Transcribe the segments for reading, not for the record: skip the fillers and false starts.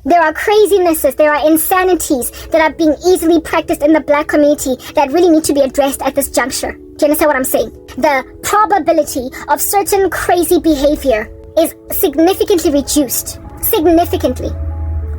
There are crazinesses, there are insanities that are being easily practiced in the black community that really need to be addressed at this juncture. Do you understand what I'm saying? The probability of certain crazy behavior is significantly reduced. Significantly.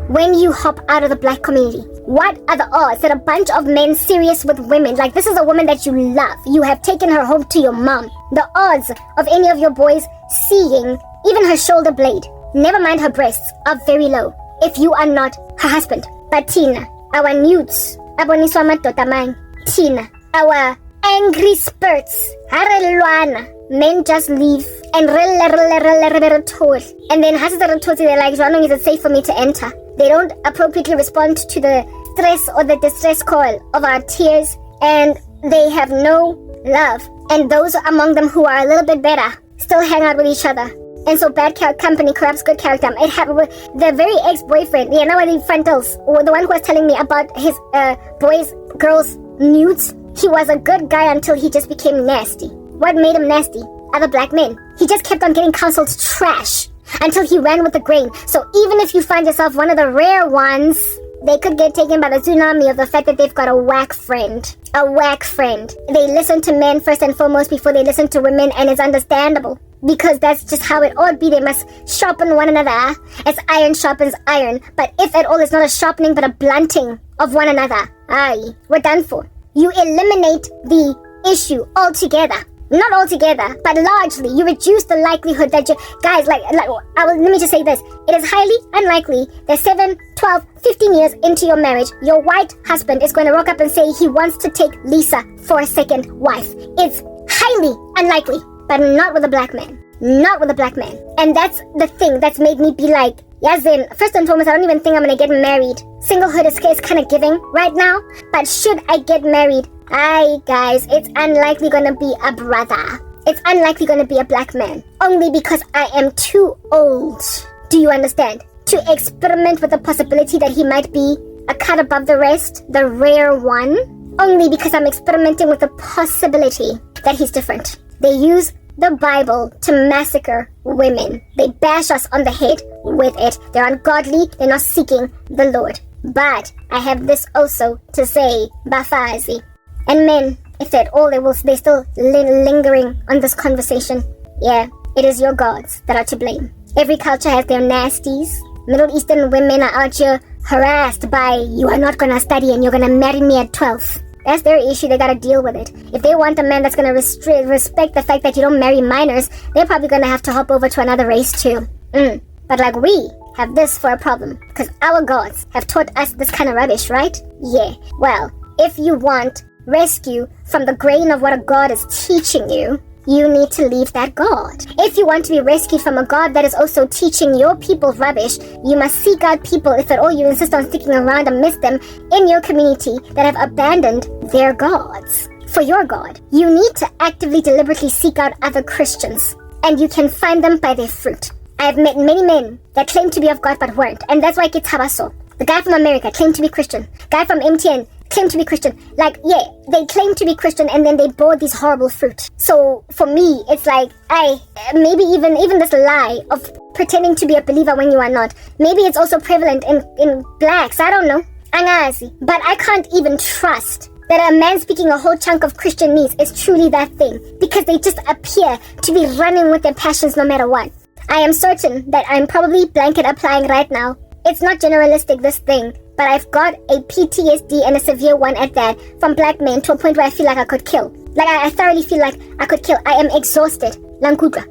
When you hop out of the black community. What are the odds that a bunch of men serious with women, like this is a woman that you love, you have taken her home to your mom, the odds of any of your boys seeing even her shoulder blade, never mind her breasts, are very low if you are not her husband. But Tina, our nudes, aboniswa madoda man, Tina, our angry spurts, harelwana, men just leave and and then they're like, how long is it safe for me to enter? They don't appropriately respond to the stress or the distress call of our tears, and they have no love. And those among them who are a little bit better still hang out with each other. And so bad company corrupts good character. It happened with the very ex-boyfriend, the frontals, or the one who was telling me about his girls' nudes. He was a good guy until he just became nasty. What made him nasty? Other black men. He just kept on getting counseled trash until he ran with the grain. So even if you find yourself one of the rare ones, they could get taken by the tsunami of the fact that they've got a whack friend. A whack friend. They listen to men first and foremost before they listen to women, and it's understandable. Because that's just how it ought to be. They must sharpen one another as iron sharpens iron. But if at all, it's not a sharpening but a blunting of one another. Aye, we're done for. You eliminate the issue altogether. Not altogether, but largely. You reduce the likelihood that you... Guys, let me just say this. It is highly unlikely that 7, 12, 15 years into your marriage, your white husband is going to rock up and say he wants to take Lisa for a second wife. It's highly unlikely. But not with a black man. Not with a black man. And that's the thing that's made me be like, Yazin, first and foremost, I don't even think I'm going to get married. Singlehood is kind of giving right now. But should I get married? Aye, guys, it's unlikely going to be a brother. It's unlikely going to be a black man. Only because I am too old. Do you understand? To experiment with the possibility that he might be a cut above the rest, the rare one. Only because I'm experimenting with the possibility that he's different. They use the Bible to massacre women. They bash us on the head with it. They're ungodly. They're not seeking the Lord. But I have this also to say, Bafazi. And men, if they're at all, they're still lingering on this conversation. Yeah, it is your gods that are to blame. Every culture has their nasties. Middle Eastern women are out here harassed by, you are not going to study and you're going to marry me at 12. That's their issue. They gotta deal with it. If they want a man that's gonna respect the fact that you don't marry minors, they're probably gonna have to hop over to another race too. But like we have this for a problem, because our gods have taught us this kind of rubbish, right? Yeah. Well, if you want rescue from the grain of what a god is teaching you, you need to leave that God. If you want to be rescued from a God that is also teaching your people rubbish, you must seek out people, if at all you insist on sticking around amidst them in your community, that have abandoned their gods for your God. You need to actively, deliberately seek out other Christians, and you can find them by their fruit. I have met many men that claim to be of God but weren't, and that's why it's Habaso. The guy from America claimed to be Christian. Guy from MTN claimed to be Christian. Like, yeah, they claim to be Christian and then they bore these horrible fruit. So for me, it's like, maybe even this lie of pretending to be a believer when you are not. Maybe it's also prevalent in blacks. I don't know. Angazi. But I can't even trust that a man speaking a whole chunk of Christianese is truly that thing, because they just appear to be running with their passions no matter what. I am certain that I'm probably blanket applying right now. It's not generalistic, this thing, but I've got a PTSD, and a severe one at that, from black men to a point where I feel like I could kill. Like, I thoroughly feel like I could kill. I am exhausted. Lankudra.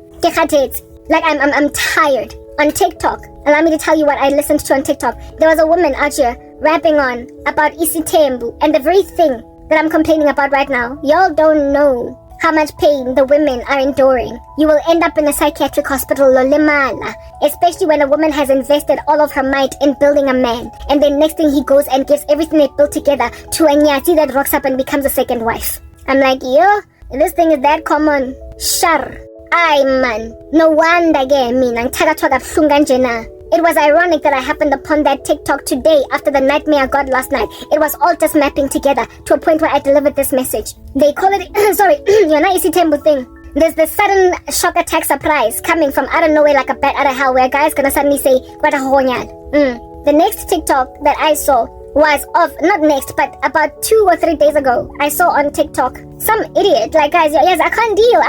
Like, I'm tired. On TikTok, allow me to tell you what I listened to on TikTok. There was a woman out here rapping on about Isitembu, and the very thing that I'm complaining about right now. Y'all don't know how much pain the women are enduring. You will end up in a psychiatric hospital, lolimala, especially when a woman has invested all of her might in building a man, and then next thing he goes and gives everything they built together to a nyati that rocks up and becomes a second wife. I'm like, yo, this thing is that common. Shar. Ay man, no wonder again me nang tagatwaga flunganjena. It was ironic that I happened upon that TikTok today after the nightmare I got last night. It was all just mapping together to a point where I delivered this message. They call it, sorry, you're not easy temple thing. There's this sudden shock attack surprise coming from out of nowhere like a bat out of hell, where a guy's gonna suddenly say, "What a honyal." The next TikTok that I saw was not next, but about 2 or 3 days ago, I saw on TikTok some idiot, like, guys, yes, I can't deal.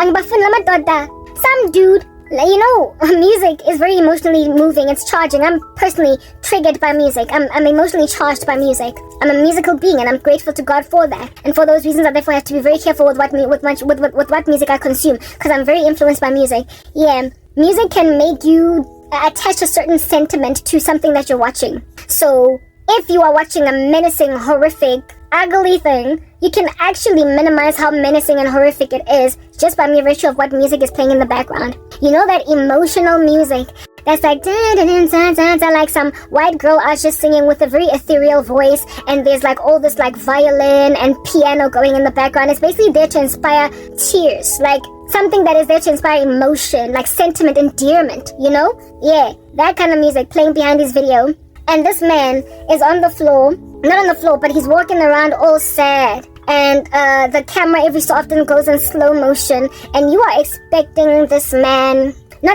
Some dude, music is very emotionally moving. It's charging. I'm personally triggered by music. I'm emotionally charged by music. I'm a musical being, and I'm grateful to God for that. And for those reasons, I therefore have to be very careful with what music I consume, because I'm very influenced by music. Yeah, music can make you attach a certain sentiment to something that you're watching. So if you are watching a menacing, horrific, ugly thing, you can actually minimize how menacing and horrific it is just by mere virtue of what music is playing in the background. You know, that emotional music that's like da, da, da, da, da, da, like some white girl is just singing with a very ethereal voice, and there's like all this like violin and piano going in the background. It's basically there to inspire tears, like something that is there to inspire emotion, like sentiment, endearment, you know? Yeah, that kind of music playing behind his video. And this man is on the floor, not on the floor, but he's walking around all sad. And the camera every so often goes in slow motion, and you are expecting this man, you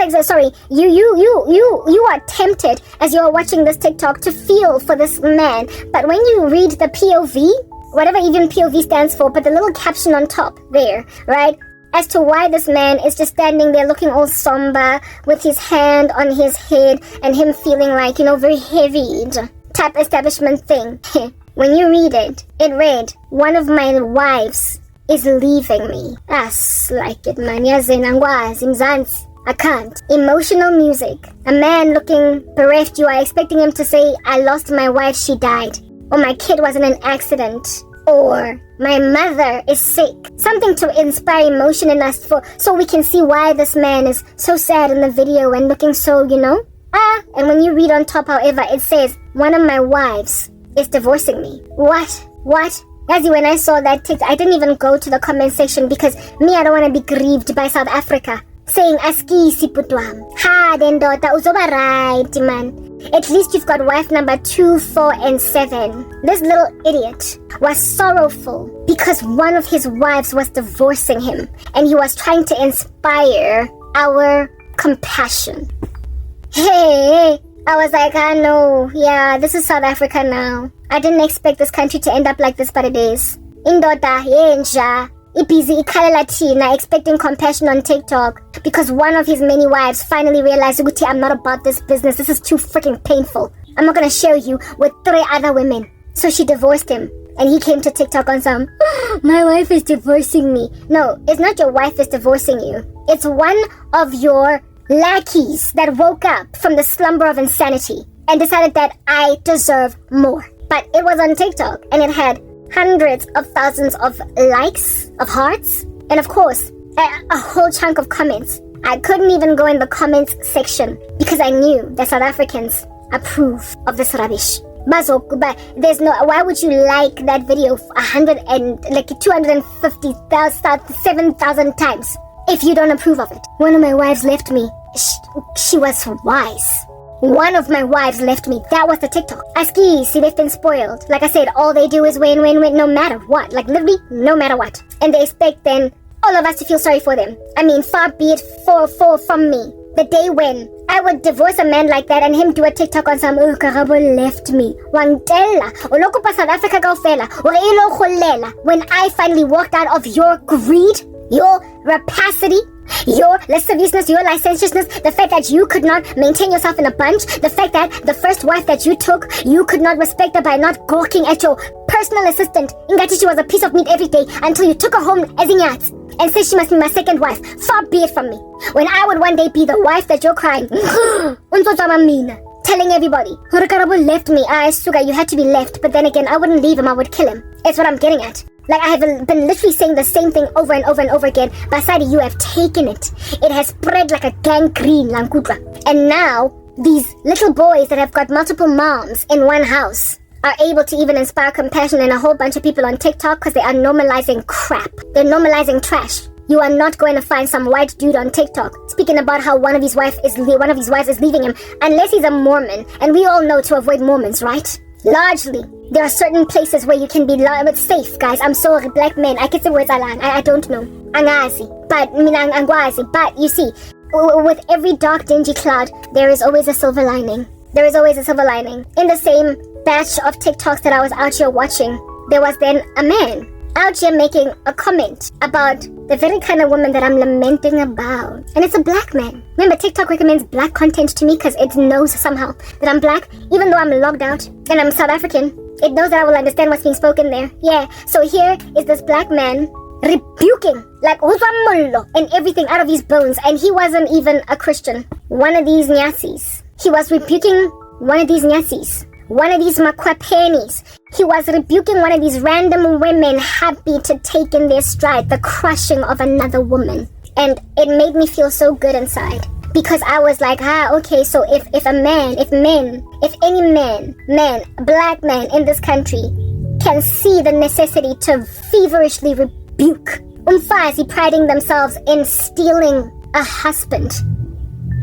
are tempted as you are watching this TikTok to feel for this man. But when you read the POV, whatever even POV stands for, but the little caption on top there, right? As to why this man is just standing there looking all somber with his hand on his head and him feeling like, very heavy type establishment thing. When you read it, it read, "One of my wives is leaving me." Like it, man. I can't. Emotional music. A man looking bereft, you are expecting him to say, "I lost my wife, she died." Or "My kid was in an accident." Or "My mother is sick." Something to inspire emotion in us so we can see why this man is so sad in the video and looking so, And when you read on top, however, it says, "One of my wives is divorcing me." What? Guys, when I saw that TikTok, I didn't even go to the comment section because I don't want to be grieved by South Africa saying "Aski siputwam." Ha, then daughter, uzoba right, man. At least you've got wife number 2, 4, and 7. This little idiot was sorrowful because one of his wives was divorcing him, and he was trying to inspire our compassion. Hey, I was like, I know, yeah, this is South Africa now. I didn't expect this country to end up like this, but it is. Indoda, yenja. Busy expecting compassion on TikTok because one of his many wives finally realized, Uguti, I'm not about this business. This is too freaking painful. I'm not gonna share you with 3 other women. So she divorced him, and he came to TikTok on some, "My wife is divorcing me." No, it's not your wife is divorcing you. It's one of your lackeys that woke up from the slumber of insanity and decided that I deserve more. But it was on TikTok, and it had hundreds of thousands of likes, of hearts, and of course, a whole chunk of comments. I couldn't even go in the comments section because I knew that South Africans approve of this rubbish. But there's no, why would you like that video 250,000 times if you don't approve of it? One of my wives left me. She was wise. One of my wives left me. That was the TikTok. Aski, see, they've been spoiled. Like I said, all they do is win, no matter what. Like literally, no matter what. And they expect then all of us to feel sorry for them. I mean, far be it from me. The day when I would divorce a man like that and him do a TikTok on some, Karabo left me. Wangtela. Oloko pa South Africa go fela. When I finally walked out of your greed, your rapacity, your lasciviousness, your licentiousness, the fact that you could not maintain yourself in a bunch, the fact that the first wife that you took, you could not respect her by not gawking at your personal assistant. Ingati, she was a piece of meat every day until you took her home as inyats and said she must be my second wife. Far be it from me. When I would one day be the wife that you're crying, telling everybody, Karabo left me. Suga, you had to be left. But then again, I wouldn't leave him, I would kill him. It's what I'm getting at. Like, I have been literally saying the same thing over and over and over again. Basadi, you have taken it. It has spread like a gangrene, Lankudra. And now, these little boys that have got multiple moms in one house are able to even inspire compassion in a whole bunch of people on TikTok because they are normalizing crap. They're normalizing trash. You are not going to find some white dude on TikTok speaking about how one of his wives is leaving him unless he's a Mormon. And we all know to avoid Mormons, right? Largely, there are certain places where you can be safe, guys. I'm sorry, black men. I can say words alang. I don't know. Angazi. But, angwazi. But, you see, with every dark, dingy cloud, there is always a silver lining. there is always a silver lining. In the same batch of TikToks that I was out here watching, there was then a man out here making a comment about the very kind of woman that I'm lamenting about. And it's a black man. Remember, TikTok recommends black content to me because it knows somehow that I'm black, even though I'm logged out and I'm South African. It knows that I will understand what's being spoken there. Yeah, so here is this black man rebuking, like, and everything out of his bones. And he wasn't even a Christian. One of these Nyasis. He was rebuking one of these Nyasis. One of these makwapenis. He was rebuking one of these random women happy to take in their stride the crushing of another woman. And it made me feel so good inside. Because I was like, okay, so if any man, black man in this country can see the necessity to feverishly rebuke umfazi priding themselves in stealing a husband,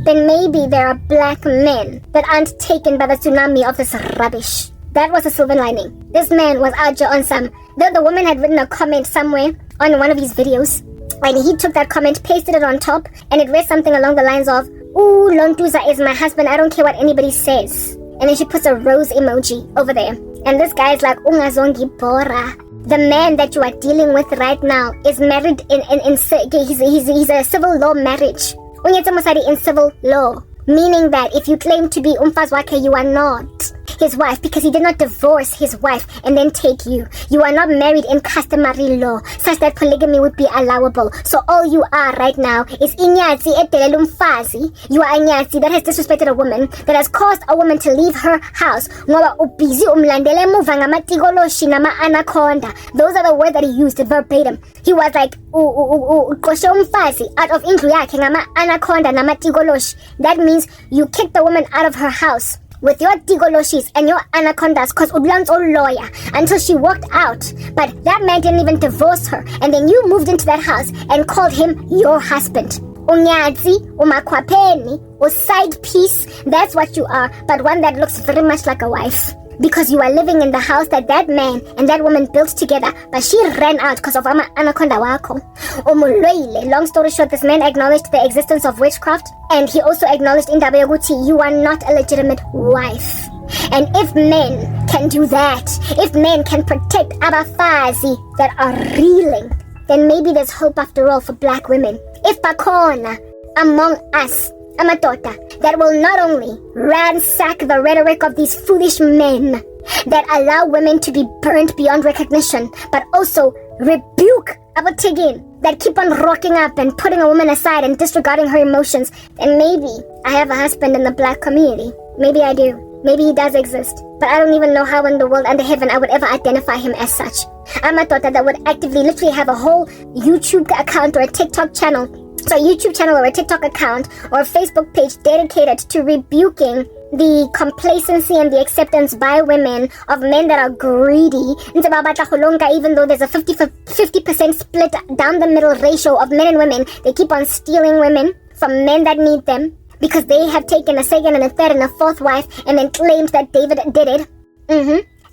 then maybe there are black men that aren't taken by the tsunami of this rubbish. That was a silver lining. This man was out here on some... The woman had written a comment somewhere on one of his videos, and he took that comment, pasted it on top, and it read something along the lines of, "Ooh, Lontuza is my husband, I don't care what anybody says." And then she puts a rose emoji over there. And this guy is like, "Ungazongi bora." The man that you are dealing with right now is married he's a civil law marriage. In civil law, meaning that if you claim to be umfazwake, you are not his wife, because he did not divorce his wife and then take you. You are not married in customary law, such that polygamy would be allowable. So all you are right now is inyatsi etelele umfazi. You are a nyatsi that has disrespected a woman, that has caused a woman to leave her house. Ngoba ubhizi umlandele emuva ngamatigoloshi nama anaconda. Those are the words that he used verbatim. He was like, uqoshe umfazi out of indlu yakhe ngama anaconda namatigoloshi. That means you kicked the woman out of her house with your tigoloshis and your anacondas because Udlan's old lawyer until she walked out. But that man didn't even divorce her. And then you moved into that house and called him your husband. Unyadzi, umakwapeni, or side piece, that's what you are, but one that looks very much like a wife. Because you are living in the house that that man and that woman built together, but she ran out because of anaconda wako. Long story short, this man acknowledged the existence of witchcraft, and he also acknowledged in Dabayaguti, you are not a legitimate wife. And if men can do that, if men can protect abafazi that are reeling, then maybe there's hope after all for black women. If bakona among us, amatota, that will not only ransack the rhetoric of these foolish men that allow women to be burnt beyond recognition, but also rebuke abatigin that keep on rocking up and putting a woman aside and disregarding her emotions, then maybe I have a husband in the black community. Maybe I do. Maybe he does exist. But I don't even know how in the world under heaven I would ever identify him as such. I'm a daughter that would actively literally have a whole YouTube account or a TikTok channel. So a YouTube channel or a TikTok account or a Facebook page dedicated to rebuking the complacency and the acceptance by women of men that are greedy. Even though there's a 50% split down the middle ratio of men and women, they keep on stealing women from men that need them because they have taken a second and a third and a fourth wife and then claimed that David did it.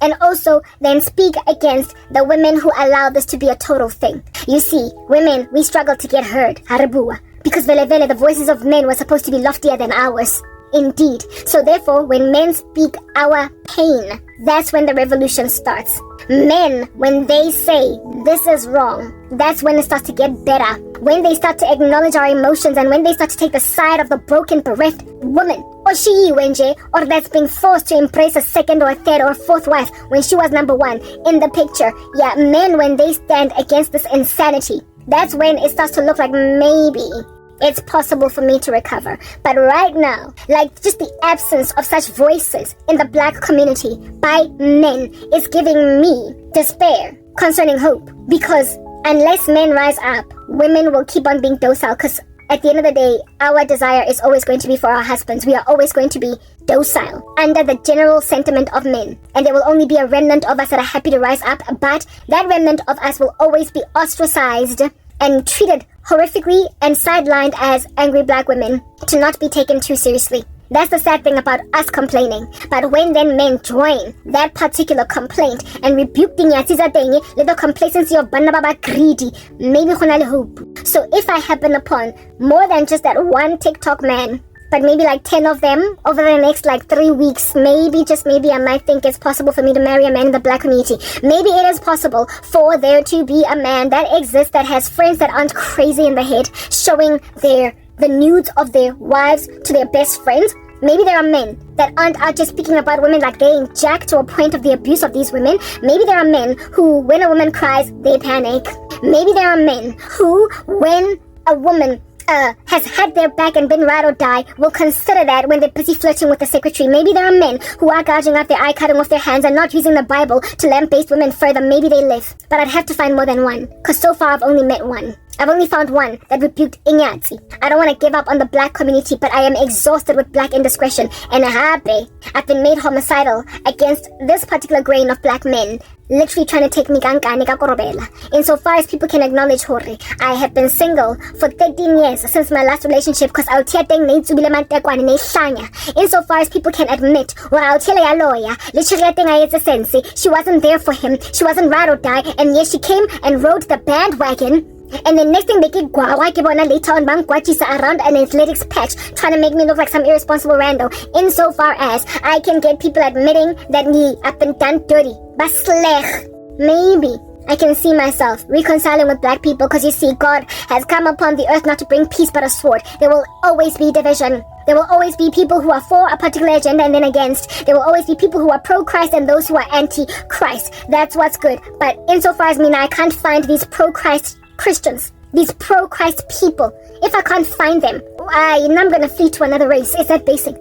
And also then speak against the women who allow this to be a total thing. You see, women, we struggle to get heard, harabua, because vele the voices of men were supposed to be loftier than ours. Indeed. So therefore, when men speak our pain, that's when the revolution starts. Men, when they say this is wrong, that's when it starts to get better. When they start to acknowledge our emotions and when they start to take the side of the broken, bereft woman, or she wenje, or that's being forced to embrace a second or a third or a fourth wife when she was number one in the picture. Yeah, men, when they stand against this insanity, that's when it starts to look like maybe it's possible for me to recover. But right now, like just the absence of such voices in the black community by men is giving me despair concerning hope. Because unless men rise up, women will keep on being docile. Because at the end of the day, our desire is always going to be for our husbands. We are always going to be docile under the general sentiment of men. And there will only be a remnant of us that are happy to rise up. But that remnant of us will always be ostracized and treated horrifically and sidelined as angry black women to not be taken too seriously. That's the sad thing about us complaining. But when then men join that particular complaint and rebuke the nyatsiza dengi, little complacency of banababa greedy, maybe khonale hope. So if I happen upon more than just that one TikTok man but maybe like 10 of them over the next like 3 weeks, maybe, just maybe, I might think it's possible for me to marry a man in the black community. Maybe it is possible for there to be a man that exists that has friends that aren't crazy in the head, showing the nudes of their wives to their best friends. Maybe there are men that aren't out just speaking about women like they ain't jack to a point of the abuse of these women. Maybe there are men who, when a woman cries, they panic. Maybe there are men who, when a woman has had their back and been ride or die, will consider that when they're busy flirting with the secretary. Maybe there are men who are gouging out their eye, cutting off their hands, and not using the Bible to lambaste women further. Maybe they live. But I'd have to find more than one, because so far I've only met one. I've only found one that rebuked Inyatsi. I don't want to give up on the black community, but I am exhausted with black indiscretion and happy. I've been made homicidal against this particular grain of black men, literally trying to take me kankane ka korobela. Insofar as people can acknowledge hore, I have been single for 13 years since my last relationship, because insofar as people can admit, she wasn't there for him, she wasn't ride or die, and yes, she came and rode the bandwagon. And the next thing they get later on around an athletics patch, trying to make me look like some irresponsible rando. Insofar as I can get people admitting that me I've been done dirty, but maybe I can see myself reconciling with black people, because you see, God has come upon the earth not to bring peace but a sword. There will always be division. There will always be people who are for a particular agenda and then against. There will always be people who are pro-Christ and those who are anti-Christ. That's what's good. But insofar as I can't find these pro-Christ Christians, these pro-Christ people, if I can't find them, I'm going to flee to another race. Is that basic?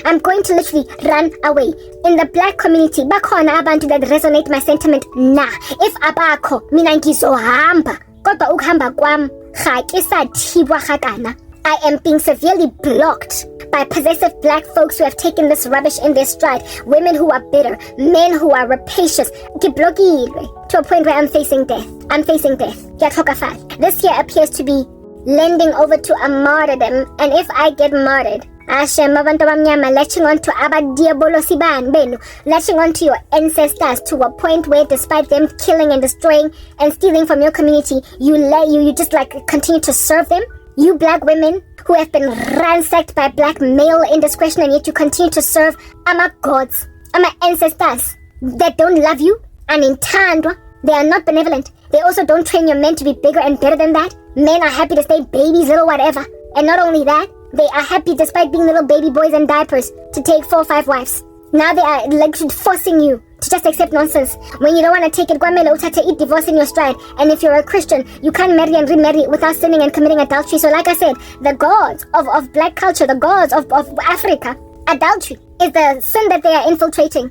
I'm going to literally run away. In the black community, bakhona abantu that resonate my sentiment. Nah, if abakho, mina ngizohamba. Kodwa ukuhamba kwami, ga ke sa thibwa gakana. I am being severely blocked by possessive black folks who have taken this rubbish in their stride. Women who are bitter, men who are rapacious. To a point where I'm facing death. This year appears to be lending over to a martyrdom, and if I get martyred, latching onto your ancestors to a point where, despite them killing and destroying and stealing from your community, you just like continue to serve them. You black women who have been ransacked by black male indiscretion, and yet you continue to serve ama gods, ama ancestors that don't love you, and in Tandwa, they are not benevolent. They also don't train your men to be bigger and better than that. Men are happy to stay babies, little whatever. And not only that, they are happy, despite being little baby boys in diapers, to take 4 or 5 wives. Now they are like forcing you to just accept nonsense. When you don't want to take it, to eat divorce in your stride. And if you're a Christian, you can't marry and remarry without sinning and committing adultery. So like I said, the gods of black culture, the gods of Africa, adultery is the sin that they are infiltrating.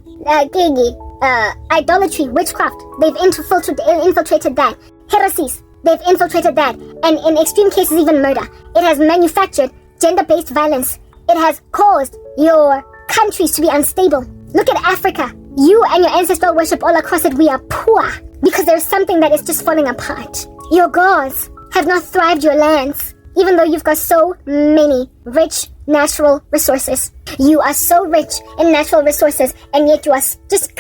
Idolatry, witchcraft, they've infiltrated that. Heresies, they've infiltrated that. And in extreme cases, even murder. It has manufactured gender-based violence. It has caused your countries to be unstable. Look at Africa. You and your ancestral worship all across it, we are poor because there's something that is just falling apart. Your gods have not thrived your lands, even though you've got so many rich natural resources. You are so rich in natural resources, and yet you are just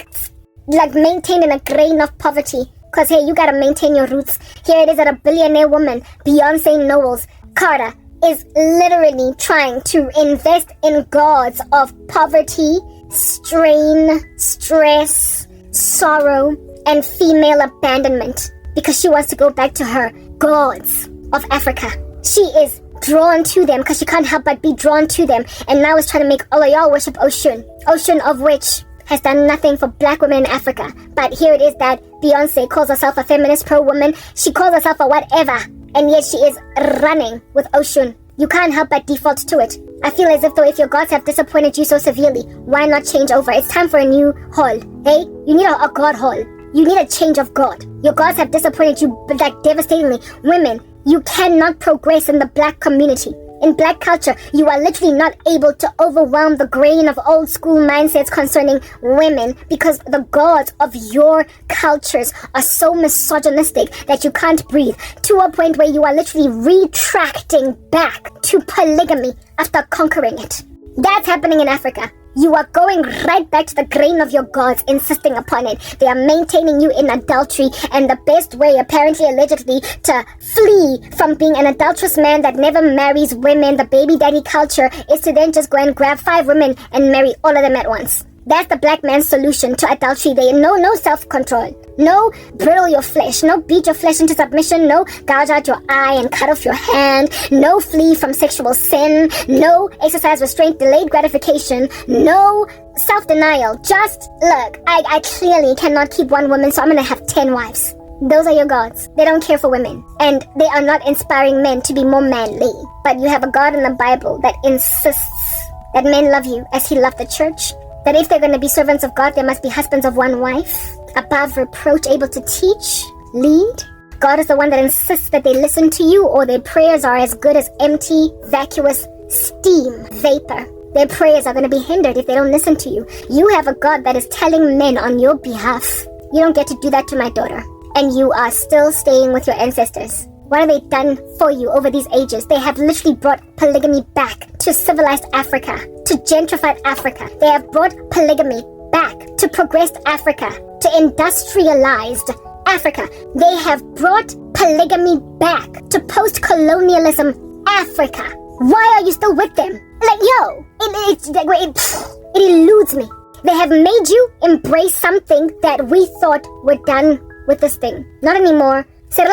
like maintained in a grain of poverty. Because hey, you gotta maintain your roots. Here it is that a billionaire woman, Beyonce Knowles Carter, is literally trying to invest in gods of poverty, strain, stress, sorrow, and female abandonment, because she wants to go back to her gods of Africa. She is drawn to them because she can't help but be drawn to them, and now is trying to make all of y'all worship Oshun. Oshun, of which has done nothing for black women in Africa. But here it is that Beyonce calls herself a feminist pro-woman. She calls herself a whatever, and yet she is running with Oshun. You can't help but default to it. I feel as if though if your gods have disappointed you so severely, why not change over? It's time for a new haul. Hey, you need a god haul. You need a change of god. Your gods have disappointed you like devastatingly. Women, you cannot progress in the black community. In black culture, you are literally not able to overwhelm the grain of old school mindsets concerning women, because the gods of your cultures are so misogynistic that you can't breathe, to a point where you are literally retracting back to polygamy after conquering it. That's happening in Africa. you are going right back to the grain of your gods, insisting upon it. They are maintaining you in adultery, and the best way, apparently, allegedly, to flee from being an adulterous man that never marries women, the baby daddy culture, is to then just go and grab 5 women and marry all of them at once. That's the black man's solution to adultery. They no self-control. No brittle your flesh. No beat your flesh into submission. No gouge out your eye and cut off your hand. No flee from sexual sin. No exercise restraint, delayed gratification. No self-denial. Just, look, I clearly cannot keep one woman, so I'm going to have 10 wives. Those are your gods. They don't care for women. And they are not inspiring men to be more manly. But you have a God in the Bible that insists that men love you as he loved the church. That if they're going to be servants of God, they must be husbands of one wife, above reproach, able to teach, lead. God is the one that insists that they listen to you, or their prayers are as good as empty, vacuous steam, vapor. Their prayers are going to be hindered if they don't listen to you. You have a God that is telling men on your behalf, you don't get to do that to my daughter. And you are still staying with your ancestors. What have they done for you over these ages? They have literally brought polygamy back to civilized Africa, to gentrified Africa. They have brought polygamy back to progressed Africa, to industrialized Africa. They have brought polygamy back to post-colonialism Africa. Why are you still with them? Like, yo, it eludes me. They have made you embrace something that we thought were done with this thing. Not anymore. We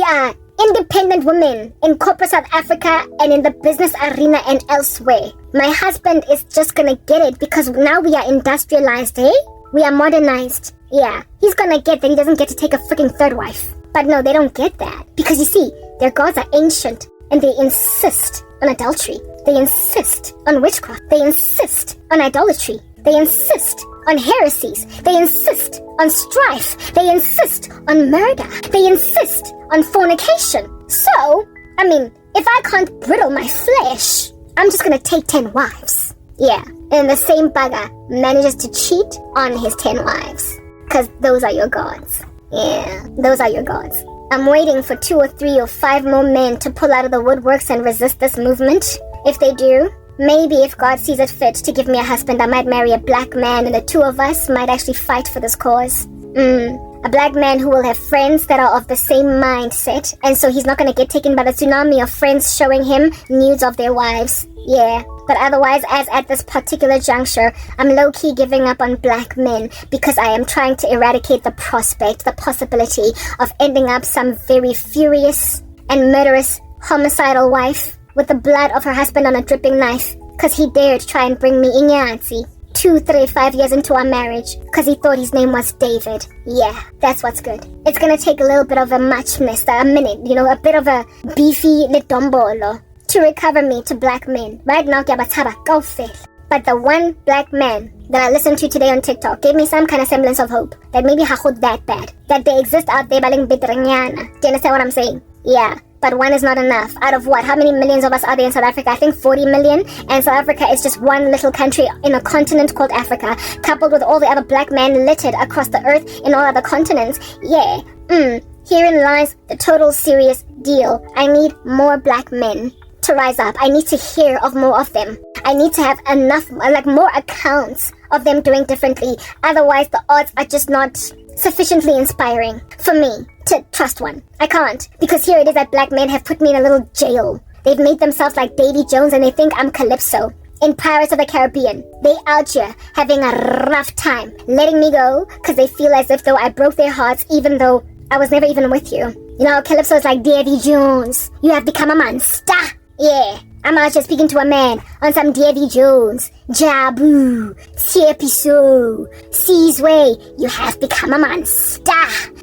are independent women in corporate South Africa and in the business arena and elsewhere. My husband is just gonna get it because now we are industrialized, eh? We are modernized. Yeah, he's gonna get that he doesn't get to take a freaking 3rd wife. But no, they don't get that. Because you see, their gods are ancient and they insist on adultery. They insist on witchcraft. They insist on idolatry. They insist on heresies. They insist on strife. They insist on murder. They insist on fornication. So, I mean, if I can't brittle my flesh, I'm just gonna take 10 wives. Yeah, and the same bugger manages to cheat on his 10 wives. Because those are your gods. Yeah, those are your gods. I'm waiting for 2 or 3 or 5 more men to pull out of the woodworks and resist this movement. If they do, maybe if God sees it fit to give me a husband, I might marry a black man and the 2 of us might actually fight for this cause. A black man who will have friends that are of the same mindset, and so he's not going to get taken by the tsunami of friends showing him nudes of their wives. Yeah, but otherwise, as at this particular juncture, I'm low-key giving up on black men because I am trying to eradicate the prospect, the possibility of ending up some very furious and murderous homicidal wife with the blood of her husband on a dripping knife, because he dared try and bring me Inyatsi 2, 3, 5 years into our marriage, because he thought his name was David. Yeah, that's what's good. It's gonna take a little bit of a muchness, a minute, a bit of a beefy litombolo to recover me to black men. Right now, go fail. But the one black man that I listened to today on TikTok gave me some kind of semblance of hope that maybe hachod that bad, that they exist out there baling bitrinyana. Do you understand what I'm saying? Yeah. But one is not enough. Out of what? How many millions of us are there in South Africa? I think 40 million. And South Africa is just one little country in a continent called Africa, coupled with all the other black men littered across the earth in all other continents. Yeah. Herein lies the total serious deal. I need more black men to rise up. I need to hear of more of them. I need to have enough, more accounts of them doing differently. Otherwise, the odds are just not sufficiently inspiring for me to trust one. I can't, because here it is that black men have put me in a little jail. They've made themselves like Davy Jones and they think I'm Calypso in Pirates of the Caribbean. They out here having a rough time letting me go because they feel as if though I broke their hearts even though I was never even with you. Calypso is like Davy Jones. You have become a monster. Yeah, I'm out here speaking to a man on some Davy Jones. Jabu, Tiepiso, Sea's way. You have become a monster.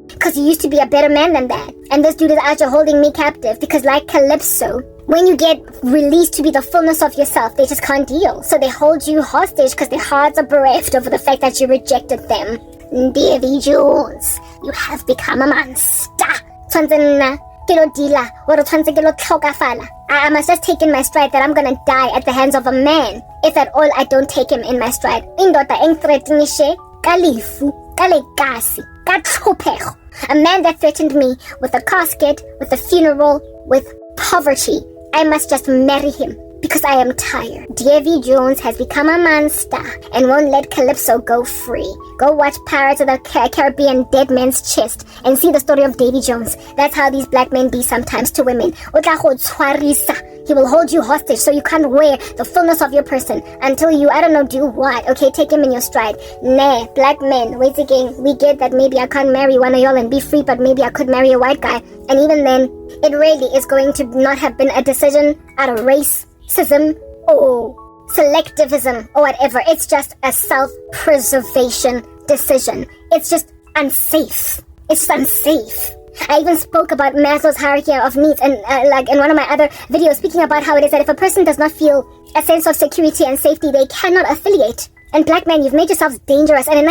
Because you used to be a better man than that. And this dude is out here holding me captive because like Calypso, when you get released to be the fullness of yourself, they just can't deal. So they hold you hostage because their hearts are bereft over the fact that you rejected them. Davy Jones, you have become a monster. I must just take in my stride that I'm gonna die at the hands of a man. If at all I don't take him in my stride. A man that threatened me with a casket, with a funeral, with poverty. I must just marry him. because I am tired. Davy Jones has become a monster and won't let Calypso go free. Go watch Pirates of the Caribbean Dead Man's Chest and see the story of Davy Jones. That's how these black men be sometimes to women. He will hold you hostage so you can't wear the fullness of your person until you, I don't know, do what? Okay, take him in your stride. Nah, black men, wait again. We get that maybe I can't marry one of y'all and be free, but maybe I could marry a white guy. And even then, it really is going to not have been a decision out of racism or selectivism or whatever. It's just a self-preservation decision. It's just unsafe. It's unsafe. I even spoke about Maslow's hierarchy of needs and like in one of my other videos, speaking about how it is that if a person does not feel a sense of security and safety, they cannot affiliate. And black men, you've made yourselves dangerous. And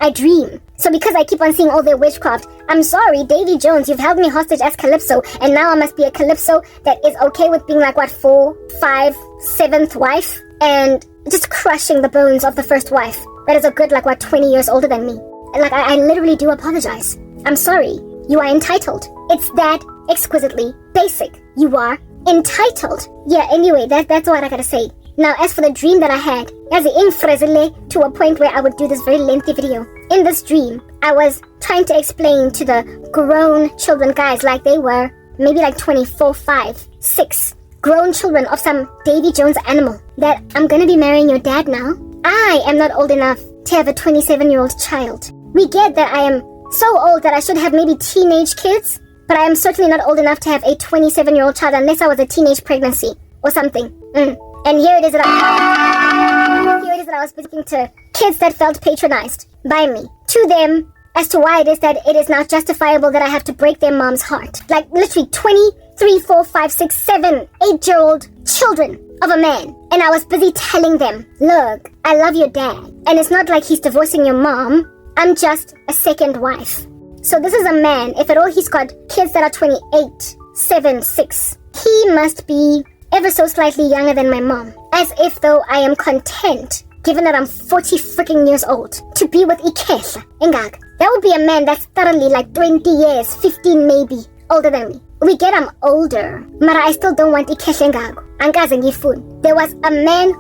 I dream. So because I keep on seeing all their witchcraft, I'm sorry, Davy Jones, you've held me hostage as Calypso, and now I must be a Calypso that is okay with being like, what, 4th, 5th, 7th wife? And just crushing the bones of the first wife. That is a good, like, what, 20 years older than me. Like, I literally do apologize. I'm sorry. You are entitled. It's that exquisitely basic. You are entitled. Yeah, anyway, that's what I gotta say. Now, as for the dream that I had, as to a point where I would do this very lengthy video. In this dream, I was trying to explain to the grown children, guys, like they were maybe like 24, 5, 6, grown children of some Davy Jones animal, that I'm gonna be marrying your dad now. I am not old enough to have a 27-year-old child. We get that I am so old that I should have maybe teenage kids, but I am certainly not old enough to have a 27-year-old child unless I was a teenage pregnancy or something. And here it is that I was speaking to kids that felt patronized by me, to them, as to why it is that it is not justifiable that I have to break their mom's heart. Like literally 23, 4, 5, 6, 7, 8-year-old children of a man. And I was busy telling them, look, I love your dad. And it's not like he's divorcing your mom. I'm just a second wife. So this is a man, if at all he's got kids that are 28, 7, 6. He must be ever so slightly younger than my mom. As if though I am content, given that I'm 40 freaking years old, to be with Ikehla. Engag. That would be a man that's thoroughly like 20 years, 15 maybe, older than me. We get I'm older, but I still don't want Ikehla Engag. Angazengifun. There was a man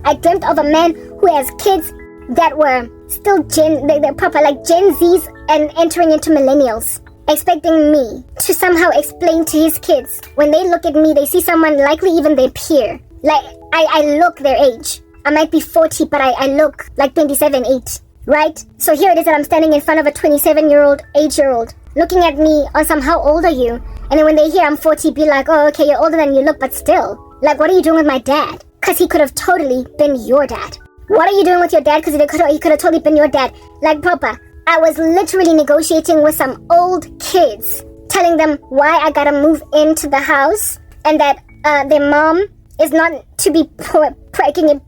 I dreamt of a man who has kids that were still they're proper like Gen Zs and entering into millennials, expecting me to somehow explain to his kids. When they look at me, they see someone likely even their peer. Like, I look their age. I might be 40, but I look like 27, 8, right? So here it is that I'm standing in front of a 27-year-old, 8-year-old, looking at me on some, how old are you? And then when they hear I'm 40, be like, oh, okay, you're older than you look, but still. Like, what are you doing with my dad? Because he could have totally been your dad. What are you doing with your dad? Because he could have totally been your dad. Like, Papa, I was literally negotiating with some old kids, telling them why I gotta move into the house, and that their mom is not to be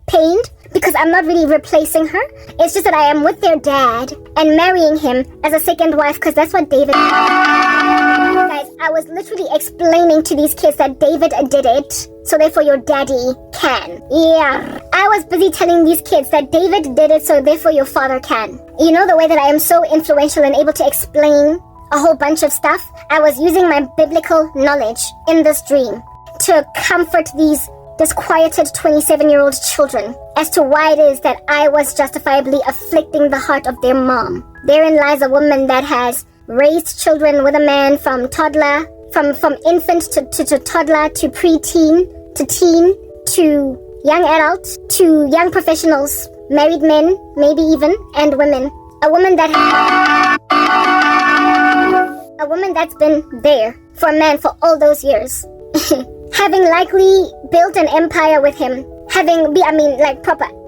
pained, because I'm not really replacing her. It's just that I am with their dad and marrying him as a second wife, because that's what David... Guys, I was literally explaining to these kids that David did it, so therefore your daddy can. Yeah. I was busy telling these kids that David did it, so therefore your father can. You know the way that I am so influential and able to explain a whole bunch of stuff? I was using my biblical knowledge in this dream to comfort these disquieted 27-year-old children as to why it is that I was justifiably afflicting the heart of their mom. Therein lies a woman that has raised children with a man from toddler, from infant to toddler, to preteen, to teen, to young adult, to young professionals, married men, maybe even, and women. A woman that's been there for a man for all those years. Having likely built an empire with him.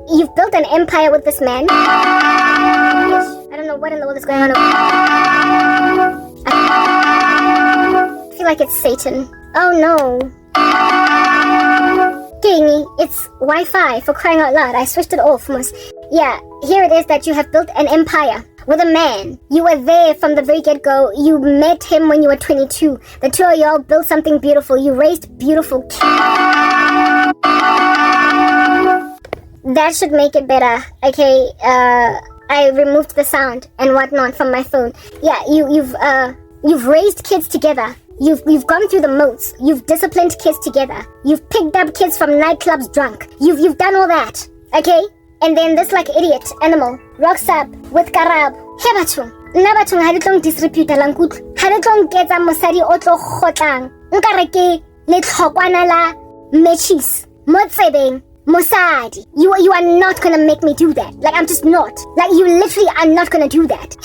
You've built an empire with this man. I don't know what in the world is going on. I feel like it's Satan. Oh no. Dang, it's Wi-Fi, for crying out loud. I switched it off. Yeah, here it is that you have built an empire with a man. You were there from the very get-go. You met him when you were 22. The two of y'all built something beautiful. You raised beautiful kids. That should make it better. Okay, I removed the sound and whatnot from my phone. Yeah, you've raised kids together. You've gone through the modes. You've disciplined kids together. You've picked up kids from nightclubs drunk. You've done all that. Okay? And then this like idiot animal rocks up with Karabo. Hey bathong, nna bathong ha le tlong disrepute lang kutlo. Ha le tlong ketsa mosadi o tlo khotlang. Nkare ke le tlhokwana la matches. Mo tsebeng mosadi. You are not gonna make me do that. Like I'm just not. Like you literally are not gonna do that.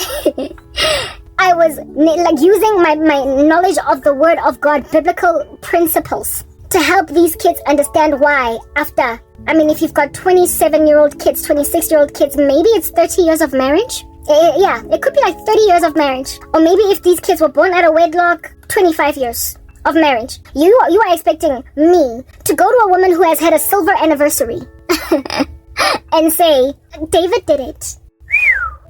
I was like using my knowledge of the word of God, biblical principles, to help these kids understand why after, I mean, if you've got 27-year-old kids, 26-year-old kids, maybe it's 30 years of marriage. Yeah, it could be like 30 years of marriage. Or maybe if these kids were born out of wedlock, 25 years of marriage. You are expecting me to go to a woman who has had a silver anniversary and say, David did it.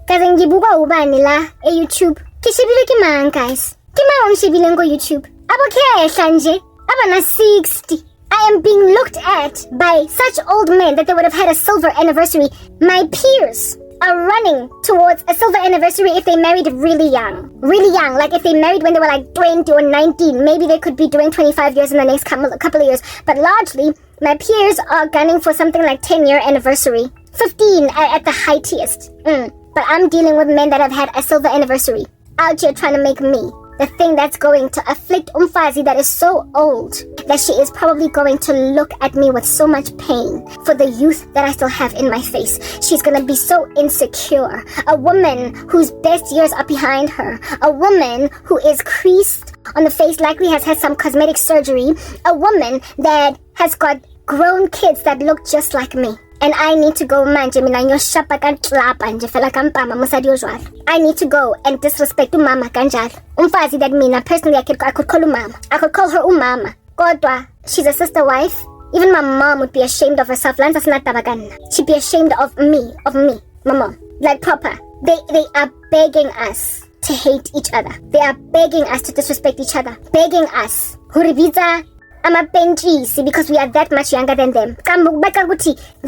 Kasi ngibuka ubani la YouTube. Kishibile ki man, guys. Ki man ngishibile ko YouTube. Abo kehla nje. Aba na 60. I am being looked at by such old men that they would have had a silver anniversary. My peers are running towards a silver anniversary if they married really young. Really young. Like if they married when they were like 20 or 19. Maybe they could be doing 25 years in the next couple of years. But largely, my peers are gunning for something like 10-year anniversary. 15 at the highest. But I'm dealing with men that have had a silver anniversary. Out here trying to make me the thing that's going to afflict Umfazi that is so old that she is probably going to look at me with so much pain for the youth that I still have in my face. She's going to be so insecure. A woman whose best years are behind her. A woman who is creased on the face, likely has had some cosmetic surgery. A woman that has got grown kids that look just like me. And I need to go manje mina ngiyoshapa kanhlapa nje fela kampama musadi ojwala. I need to go and disrespect umama kanjalo. Umfazi that mina personally I could call umama. I could call her umama. Kodwa she's a sister wife. Even my mom would be ashamed of herself. Lanza sinatabagana. She'd be ashamed of me, my mom. Like proper. They are begging us to hate each other. They are begging us to disrespect each other. Begging us. Huribiza amapentisi because we are that much younger than them. They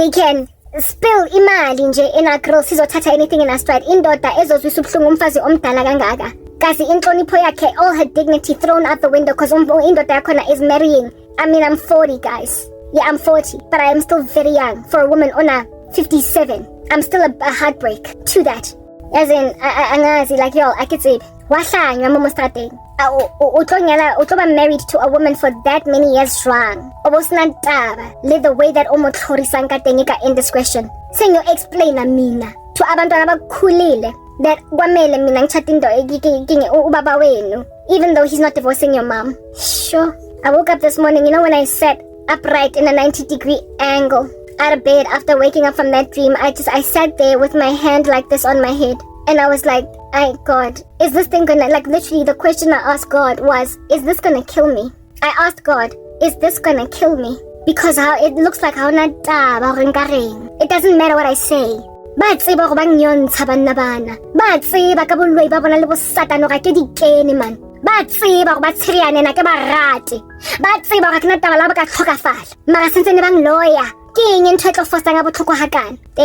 can spill imali nje in our girls sizothatha anything in our stride. Indoda ezozwisa ubuhlungu umfazi omdala kangaka. Kasi inhlonipho yakhe, all her dignity thrown out the window because indoda yakhona is marrying. I mean, I'm 40, guys. Yeah, I'm 40, but I am still very young for a woman on a 57. I'm still a heartbreak to that. As in, angazi, like, yo, I could say, wahlanywa mo strateng. Utloba married to a woman for that many years strong. Obosnantaba, live the way that omotlhorisang ka teng ka indiscretion. Senyo explain na mina to abantwana abakhulile that kwamele mina ngichathindo ubaba wenu, even though he's not divorcing your mom. Sure. I woke up this morning, you know, when I sat upright in a 90-degree angle out of bed after waking up from that dream, I sat there with my hand like this on my head. And I was like, God, is this thing gonna, like literally the question I asked God was, is this gonna kill me? I asked God, is this gonna kill me? Because how it looks like how it doesn't matter what I say. Batsiba go bang yon tshaban na bana. Batsiba ka boloi ba bona le bo satano ka ke dikene man. Batsiba go ba tshiriane na ke ba rate. Batsiba ka kana taba la ba ka tlhokafala. Mara sentse ne bang lawyer. They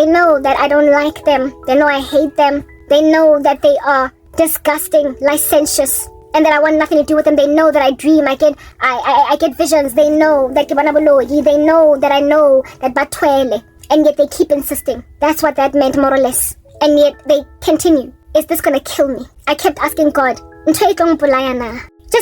know that I don't like them. They know I hate them. They know that they are disgusting, licentious, and that I want nothing to do with them. They know that I dream. I get visions. They know that they know that I know that batwele, and yet they keep insisting. That's what that meant, more or less. And yet they continue. Is this gonna kill me? I kept asking God, just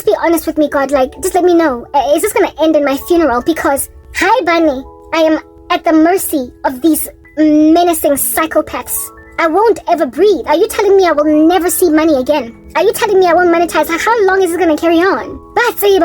be honest with me, God. Like, just let me know. Is this gonna end in my funeral? Because, hi, Bunny, I am at the mercy of these menacing psychopaths. I won't ever breathe. Are you telling me I will never see money again? Are you telling me I won't monetize? How long is this going to carry on? I mean,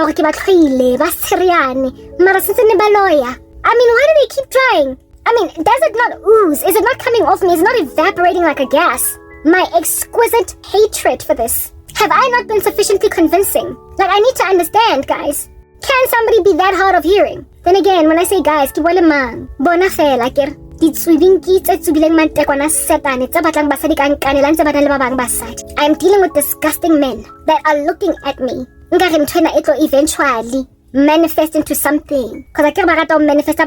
why do they keep trying? I mean, does it not ooze? Is it not coming off me? Is it not evaporating like a gas? My exquisite hatred for this. Have I not been sufficiently convincing? Like, I need to understand, guys. Can somebody be that hard of hearing? Then again, when I say guys, ki wale mang, bona fela kere. I am dealing with disgusting men that are looking at me. Eventually manifest into something. Because I manifest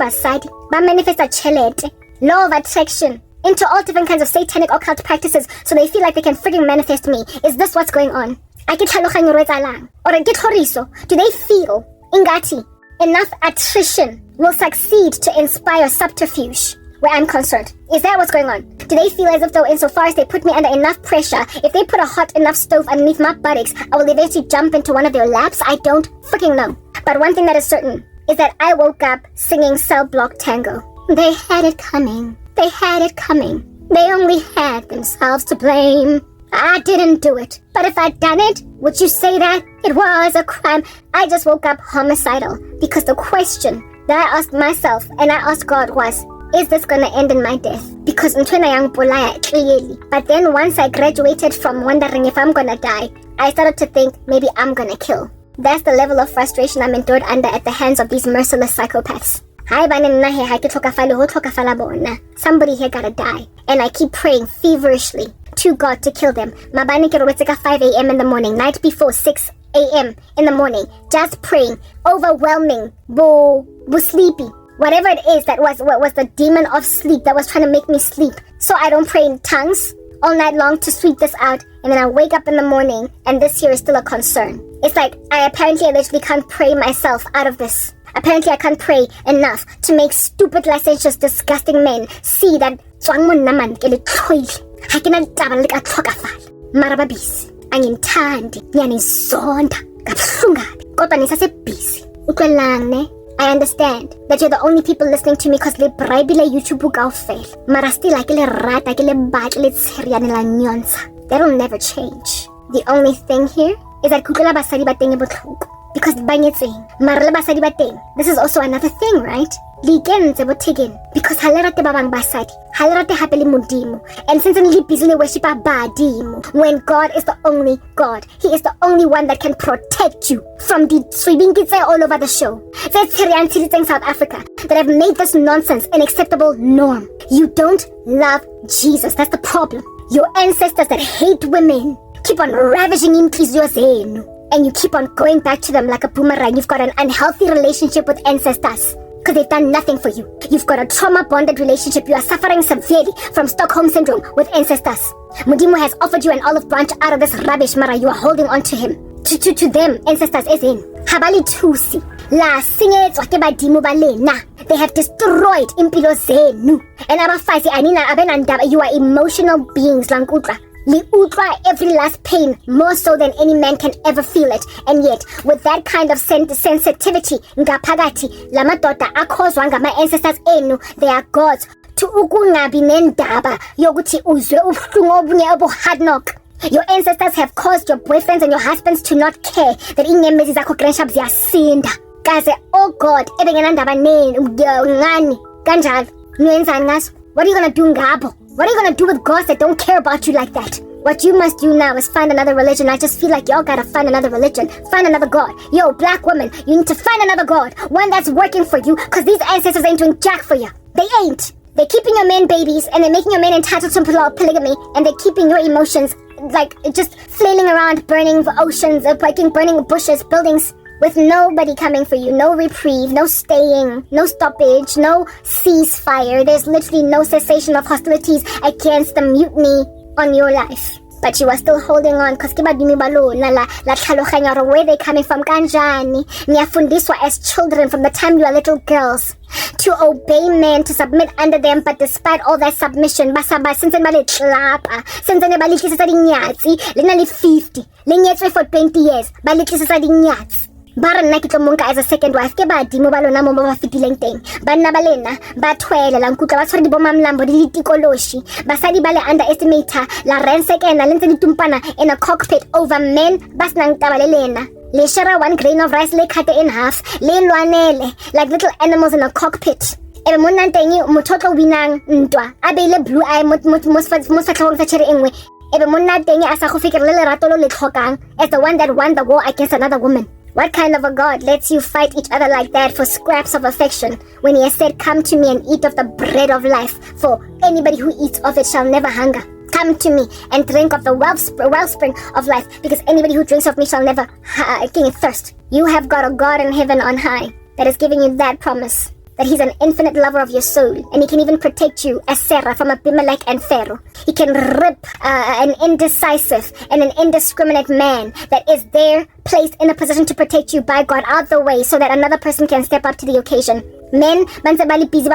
law of attraction into all different kinds of satanic occult practices so they feel like they can freaking manifest me. Is this what's going on? a ke tlhaloganyo ro etsalang or ke tlhoriso? Do they feel ingati enough attrition will succeed to inspire subterfuge where I'm concerned? Is that what's going on? Do they feel as if though insofar as they put me under enough pressure, if they put a hot enough stove underneath my buttocks, I will eventually jump into one of their laps? I don't freaking know. But one thing that is certain is that I woke up singing Cell Block Tango. They had it coming. They had it coming. They only had themselves to blame. I didn't do it. But if I'd done it, would you say that it was a crime? I just woke up homicidal because the question that I asked myself and I asked God was, is this going to end in my death? Because clearly. But then once I graduated from wondering if I'm going to die, I started to think maybe I'm going to kill. That's the level of frustration I'm endured under at the hands of these merciless psychopaths. Somebody here gotta die. And I keep praying feverishly to God to kill them. 5 a.m. in the morning, night before 6 a.m. in the morning, just praying, overwhelming, sleepy. Whatever it is that was the demon of sleep that was trying to make me sleep. So I don't pray in tongues all night long to sweep this out, and then I wake up in the morning and this here is still a concern. It's like I literally can't pray myself out of this. Apparently I can't pray enough to make stupid, licentious, disgusting men see that marababisi angimthandi ngiyanizonda kabuhlungabi kodwa nisasebhizi utlwelang ne. I understand that you're the only people listening to me because le bribile YouTube kaofela mara still like le rata ke le batla le tsheriane la nyonsa. That'll never change. The only thing here is that kutlela basadi ba teng e botlhoko because banyetseng mara le basadi ba teng. This is also another thing, right? Likentse bothekeng because ha le rate ba bang basadi ha le rate hape le modimo, and since le busy le worship badimo when God is the only God. He is the only one that can protect you from the swibingitse all over the show. That's South Africa that have made this nonsense an acceptable norm. You don't love Jesus. That's the problem. Your ancestors that hate women keep on ravaging inhliziyo zenu, and you keep on going back to them like a boomerang. You've got an unhealthy relationship with ancestors because they've done nothing for you. You've got a trauma-bonded relationship. You are suffering severely from Stockholm Syndrome with ancestors. Mudimu has offered you an olive branch out of this rubbish, mara. You are holding on to him. To them, ancestors is in. Habali tusi. La singets wakebadimu balena. They have destroyed impilo zenu. And abafazi anina abenandaba. You are emotional beings, langutra. Li utra every last pain more so than any man can ever feel it, and yet with that kind of sensitivity ngaphakathi lamadoda akhozwa ngama ancestors enu, they are gods to ukungabi nendaba yokuthi uzwe ubuhlungu obunye obuhard knock. Your ancestors have caused your boyfriends and your husbands to not care that inyembezi zakho grandshab ziyasinda. Kaze oh God ebengenandaba neni ngani kanjalo niyenzani ngaso? What are you gonna do ngabo? What are you gonna do with gods that don't care about you like that? What you must do now is find another religion. I just feel like y'all gotta find another religion. Find another god. Yo, black women, you need to find another god. One that's working for you, because these ancestors ain't doing jack for you. They ain't. They're keeping your men babies, and they're making your men entitled to polygamy, and they're keeping your emotions, like, just flailing around, burning oceans, burning bushes, buildings, with nobody coming for you, no reprieve, no staying, no stoppage, no ceasefire. There's literally no cessation of hostilities against the mutiny on your life. But you are still holding on because where they coming from kanjani. Niyafundiswa as children from the time you are little girls to obey men, to submit under them, but despite all that submission, basaba since bali tlapa, since bali tlisa di nyatsi, linali 50, linyetswe for 20 years, bali tlisa di nyatsi. Bara nna ke tlo monka as a second wife ke badimo ba lona mo ba fitileng teng banna ba lena ba twele la nkutla ba tshware di bomamlambo di ditikoloshi basadi ba le underestimator la rensekena le ntse di tumpana in a cockpit over men ba snang taba le lena le share one grain of rice le cut in half le lwanele like little animals in a cockpit. Ebe monna nteng mototlo winang ntwa a beile blue eye mo fatlhong sa chere engwe ebe monna teng a sa go fikela le lerato lo le tlhokang as the one that won the war against another woman. What kind of a God lets you fight each other like that for scraps of affection when he has said, come to me and eat of the bread of life, for anybody who eats of it shall never hunger. Come to me and drink of the wellspring of life, because anybody who drinks of me shall never thirst. You have got a God in heaven on high that is giving you that promise. that he's an infinite lover of your soul, and he can even protect you as Sarah from Abimelech and Pharaoh. He can rip an indecisive and an indiscriminate man that is there, placed in a position to protect you by God, out the way so that another person can step up to the occasion. Men, busy,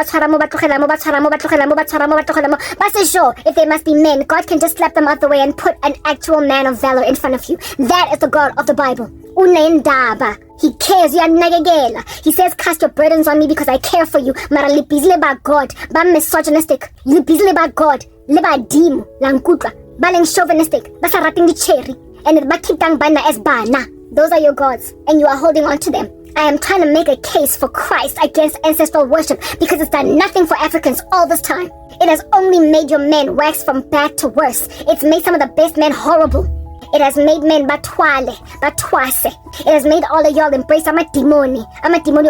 sure, if they must be men, God can just slap them out the way and put an actual man of valor in front of you. That is the God of the Bible. He cares, he says, cast your burdens on me because I care for you. Mara li busy about God, ba misogynistic, you busy about God, liba dim, langkutwa, baling chauvinistic, basa rating the cherry, and it bakitang bana as bana. Those are your gods, and you are holding on to them. I am trying to make a case for Christ against ancestral worship because it's done nothing for Africans all this time. It has only made your men wax from bad to worse. It's made some of the best men horrible. It has made men batwale, batwase. It has made all of y'all embrace amadimoni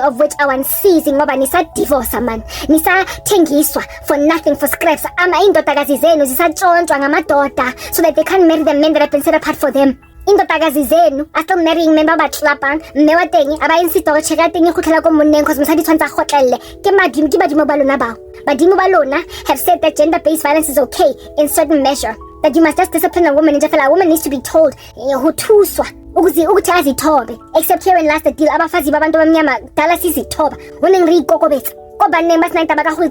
of which our unceasing ngoba nisa divorce man. Nisa tengiswa for nothing, for scraps. Ama indodakazi zenu zisatshontshwa ngamadoda so that they can't marry the men that have been set apart for them. Indodakazi zenu are still marrying men ba batlapang mme wa teng aba insist go cheka teng go tlhela ko monneng cause mosadi tshwantsa gotlelle ke badimo ba lona bao. Badimo ba lona have said that gender-based violence is okay in certain measure, that you must just discipline a woman. A woman needs to be told huthuswa ukuthi azithobe, except here in last the deal abafazi babantu bamnyama dala sizithoba women re ikokobetsa ko banneng ba sena taba ka go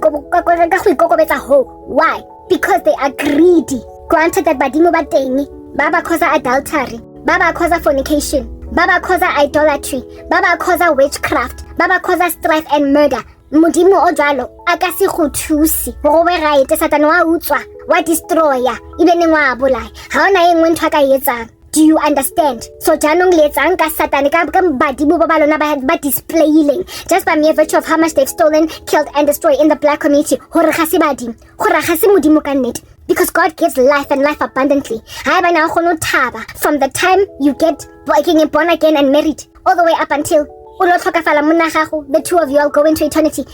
ikokobetsa ho. Why? Because they are greedy. Granted that badimo ba teng Baba causa adultery, Baba causa fornication, Baba causa idolatry, Baba causa witchcraft, Baba causa strife and murder. Modimo o jalo akasi go thusi go be right Satan wa utswa wa destroya ibene ngwa bolai ha ona engwe ntwa ka yetsang. Do you understand? So janong letsang ka Satan ka badimo ba balona ba displaying just by mere virtue of how much they've stolen, killed and destroyed in the black community. Hore ga se badimo, gore ga se modimo ka nnete. Because God gives life and life abundantly. From the time you get born again and married, all the way up until the two of you all go into eternity.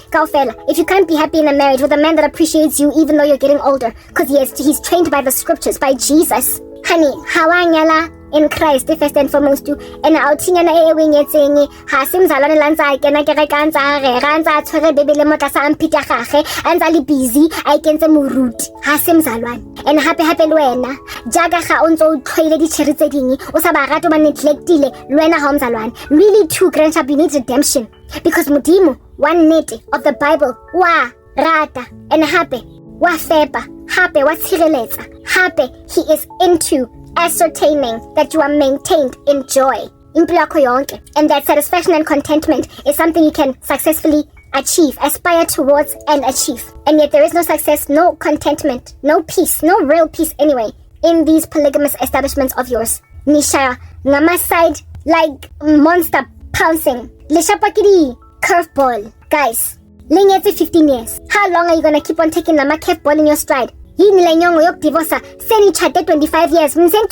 If you can't be happy in a marriage with a man that appreciates you even though you're getting older, because he's trained by the scriptures, by Jesus. Honey, hawanyala in Christ first and foremost too. And outing na ewingetseng ha simzalwane lanza kena ke rekantsa re rantsa tshwere bebele motla sa ampita gage antsa le busy a ikentse moruti ha simzalwane. And happy le wena jaga ga o ntse o tlhoile di cherry tse ding o sa ba rata ba neglectile le wena ha mzalwane. Really too, grandchild, you need redemption because modimo one net of the Bible wa rata and happy wa fepa happy wa tshireletsa happy he is into ascertaining that you are maintained in joy. And that satisfaction and contentment is something you can successfully achieve, aspire towards and achieve. And yet there is no success, no contentment, no peace, no real peace anyway, in these polygamous establishments of yours. Nisha, ngama side like monster pouncing. Lishapakiri, curveball. Guys, linyetse 15 years. How long are you gonna keep on taking the curveball in your stride? Divorce. Seni chate 25 years. Lefedi's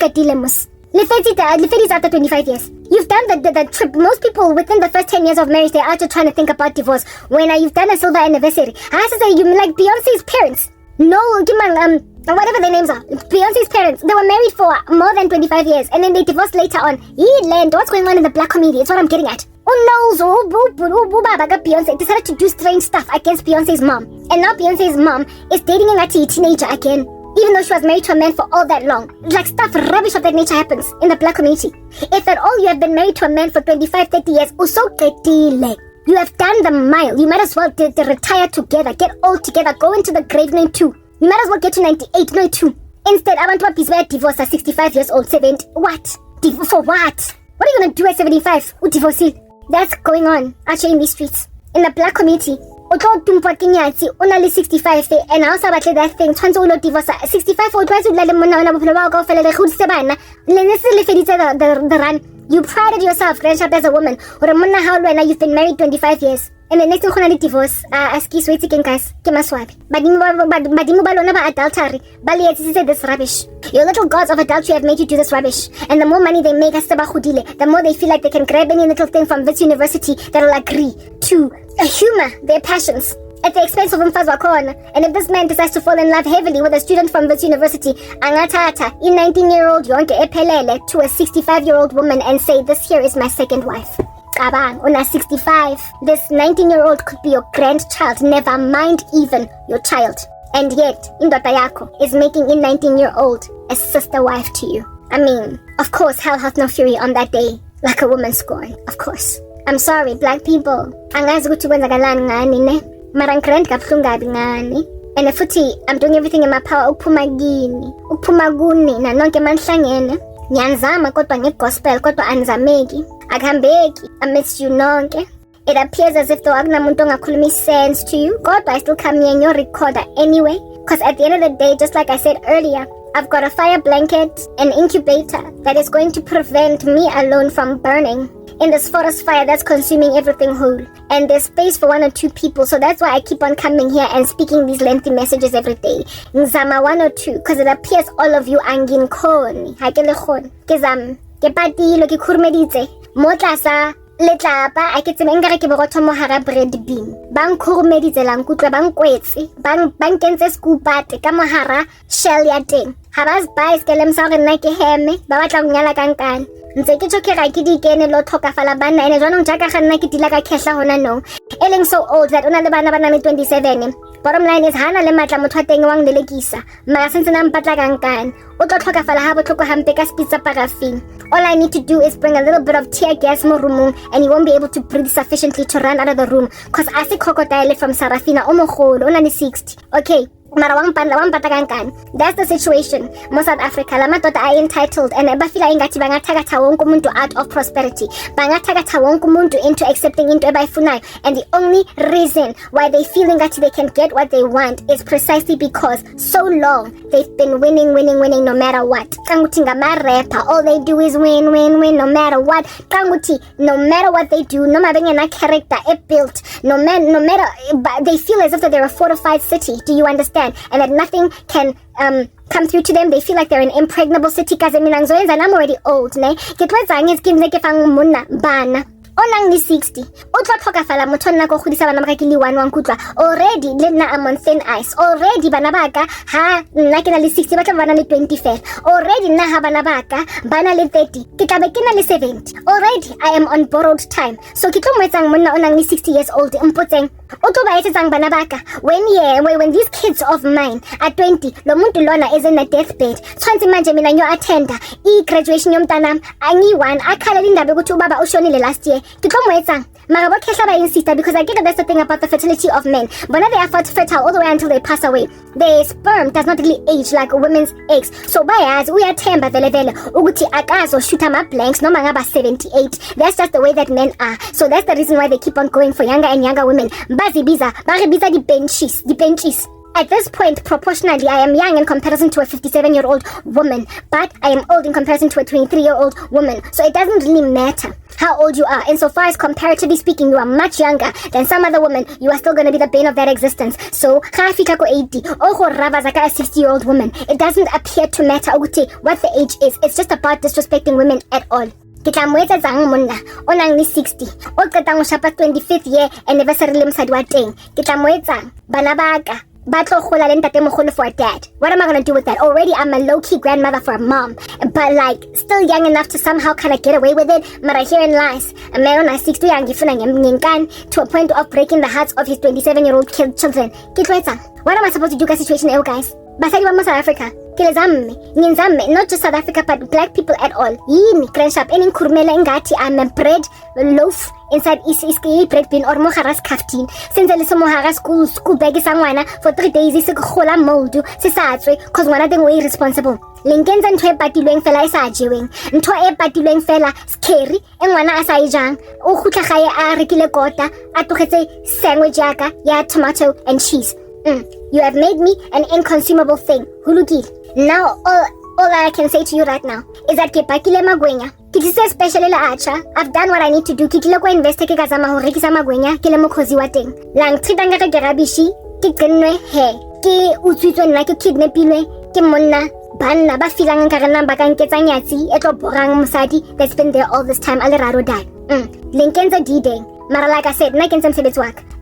after 25 years. You've done the trip. Most people within the first 10 years of marriage, they're out to trying to think about divorce. When you've done a silver anniversary, I have to say, you like Beyonce's parents. No, whatever their names are. Beyonce's parents, they were married for more than 25 years and then they divorced later on. What's going on in the black community? It's what I'm getting at. Oh no, Beyonce decided to do strange stuff against Beyonce's mom. And now Beyonce's mom is dating a teenager again, even though she was married to a man for all that long. Like stuff rubbish of that nature happens in the black community. If at all you have been married to a man for 25, 30 years, you have done the mile. You might as well retire together, get old together, go into the grave no too. You might as well get to 98, no too. Instead, I want to be divorced at 65 years old, 70. What? For what? What are you going to do at 75? Divorce. That's going on actually in these streets. In the black community, only 65 and I also about that thing, divorce 65 or twice the run. You prided yourself, grandchild, as a woman. Or a you've been married 25 years. And the next thing divorce, askis wait again, guys. Badimu balona ba adultery. Bali this rubbish. Your little gods of adultery have made you do this rubbish. And the more money they make, the more they feel like they can grab any little thing from this university that will agree to humor their passions at the expense of Mfazwakona. And if this man decides to fall in love heavily with a student from this university, angatata in 19-year-old yonke ephelele to a 65-year-old woman and say, this here is my second wife. Kabang, una 65. This 19-year-old could be your grandchild, never mind even your child. And yet, indoda yakho is making a 19-year-old a sister wife to you. I mean, of course, hell hath no fury on that day, like a woman scorn, of course. I'm sorry, black people. Angazi ukuthi kwenzakalani ngani ne. Mara ngikrent kabuhlungu kabi ngani. And futhi, I'm doing everything in my power ukuphuma kini, ukuphuma kuni na nonke manihlangene. Ngiyanzama kodwa ngegospel kodwa anizameki. Akuhambeki amidst you nonke. It appears as if though akunamuntu ongakhuluma sense to you, kodwa I still come here in your recorder anyway. Because at the end of the day, just like I said earlier, I've got a fire blanket, an incubator that is going to prevent me alone from burning in this forest fire that's consuming everything whole. And there's space for 1 or 2 people, so that's why I keep on coming here and speaking these lengthy messages every day. Ngizama 1 or 2, because it appears all of you anginkhoni. Hakelehon. Kezam. Kepatilo ki khurmeditse. Motlasa. Letlapa a ke tsebe nkare ke borotho mo hara bread bean bang khurumeditse lang kutlwa bang kwetse bang kentse scoopate ka mo hara shell ya teng ha ba spice ke lemsa gore nna ke heme ba batla go nyala kankane ntse ke tshokega ke dikene lo tlhokafala bana ene jwanong jaaka ga nna ke dila ka khehla hona no eleng so old that ona le bana ba nang le 27. Bottom line is hana le matla motho a teng wang lelekisa mara sentse na mpatla kankane o tlo tlhokafala ha botlhoko hampe ka spitsa paraffin. All I need to do is bring a little bit of tear gas mo roomong and you won't be able to breathe sufficiently to run out of the room cause I see crocodile from Sarafina o mogolo ona ni 60. Okay, mara wang pata kankane. That's the situation. Mo South Africa la madoda are entitled and ba feel ingathi bangathakatha wonke umuntu out of prosperity. Bangathakatha wonke umuntu into accepting into ebayifunayo, and the only reason why they feel ingathi they can get what they want is precisely because so long they've been winning no matter what. Kanguthi ngama rapper, all they do is win no matter what. Kanguthi no matter what they do, no matter ngena character built, no matter they feel as if they're a fortified city. Do you understand? And that nothing can come through to them. They feel like they're an impregnable city. Kaze mina ngizoyenza, I'm already old, ne? Ketwetsa ngiskini ke fang monna bana. Onang ni 60. Otla tlhokafala motho nna go godisa bana ba ka ke le 1 kutlwa. Already le nna I'm on thin ice. Already bana ba ka ha nna ke na le 60 ba tla bana le 25. Already nna ha bana ba ka bana le 30. Ke tla be ke na le 70. Already I am on borrowed time. So ke tlo moetsang monna onang ni 60 years old mpotseng. O tlo ba etsetsang bana ba ka when these kids of mine at 20 lo muntu lona is in a deathbed. Tshwantse manje mina nyo attenda graduation yomntanami angiyi-1 akhala indaba ukuthi ubaba ushonile last year. Ke tlo moetsang mara bo khehla ba insista because I get that's the thing about the fertility of men. Bona they are fertile all the way until they pass away. Their sperm does not really age like women's eggs. So bayazi uyathemba vele ukuthi akazo shoot ama blanks noma ngaba 78. That's just the way that men are. So that's the reason why they keep on going for younger and younger women. Bazibiza the benches. At this point, proportionally, I am young in comparison to a 57-year-old woman, but I am old in comparison to a 23-year-old woman. So it doesn't really matter how old you are. Insofar as comparatively speaking, you are much younger than some other women, you are still going to be the bane of their existence. So, khafika ko 80, oho rabazaka a 60-year-old woman. It doesn't appear to matter what the age is. It's just about disrespecting women at all. Ke tla moetsa tsang monna o nang le 60 o qetang go shapa 25th year anniversary le mosadi wa teng. Ke tla moetsang bana ba ka ba tlo gola le ntate mogolo for a dad. What am I going to do with that? Already I'm a low-key grandmother for a mom, but like still young enough to somehow kind of get away with it. Mara herein lies a man on a 60 yangifuna ngenkan to a point of breaking the hearts of his 27-year-old children. What am I supposed to do with the situation, guys? Basadi wa South Africa. Nginzamme, not just South Africa, but black people at all. Yini, Cranshap, ening kurmela ingati, I'm a bread loaf inside iski bread bin or moharas kaftin. Since the moharas school bag is for 3 days, is a hola moldu, sisatswe, cause one of them way responsible. Lincolns and twe patilueng fela isa jiweng. Ntho e patilueng fela scary, and wana asaijang. O khutla gae a rekile kota, a togetse sandwich yaka, ya tomato and cheese. You have made me an inconsumable thing. Huluki. Now, all I can say to you right now is that Kepakile Magwenya. Kitise special la acha. I've done what I need to do. Kitile ko invest ke kazama ho rekisa magwenya ke le mokhozi wa teng. Lang tritanga ke garabishi, ke kenwe he. Ke utswitswe nna ke kidnapilwe ke monna. Banna ba filang ka rena ba ka nketsa nyatsi e tlo borang mosadi that's been there all this time ale raro die. Linkenza D-Day. Mara like I said,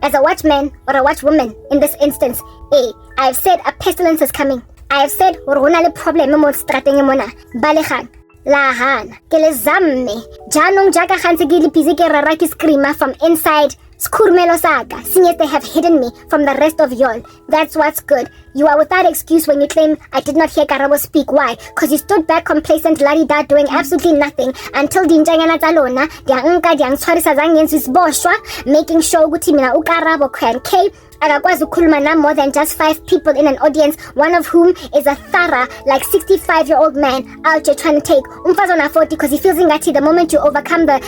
as a watchman or a watchwoman in this instance, I have said a pestilence is coming. I have said, rona le problem mo strateng mona. Balegang. lahana ke le zamme janong jaka gantse ke le busy ke rara ke screamer from inside Skurmelo saga, seeing as they have hidden me from the rest of y'all. That's what's good. You are without excuse when you claim I did not hear Karabo speak. Why? Because you stood back complacent, la-di-da, doing absolutely nothing until dinjanyana talona, dianka, dianswarisa zangensis boshwa, making sure ukuthi mina uKarabo can K. Akakwazi ukhuluma na more than just 5 people in an audience, one of whom is a thorough, like 65-year-old man out there trying to take umfazi ona 40 because he feels ingati the moment you overcome that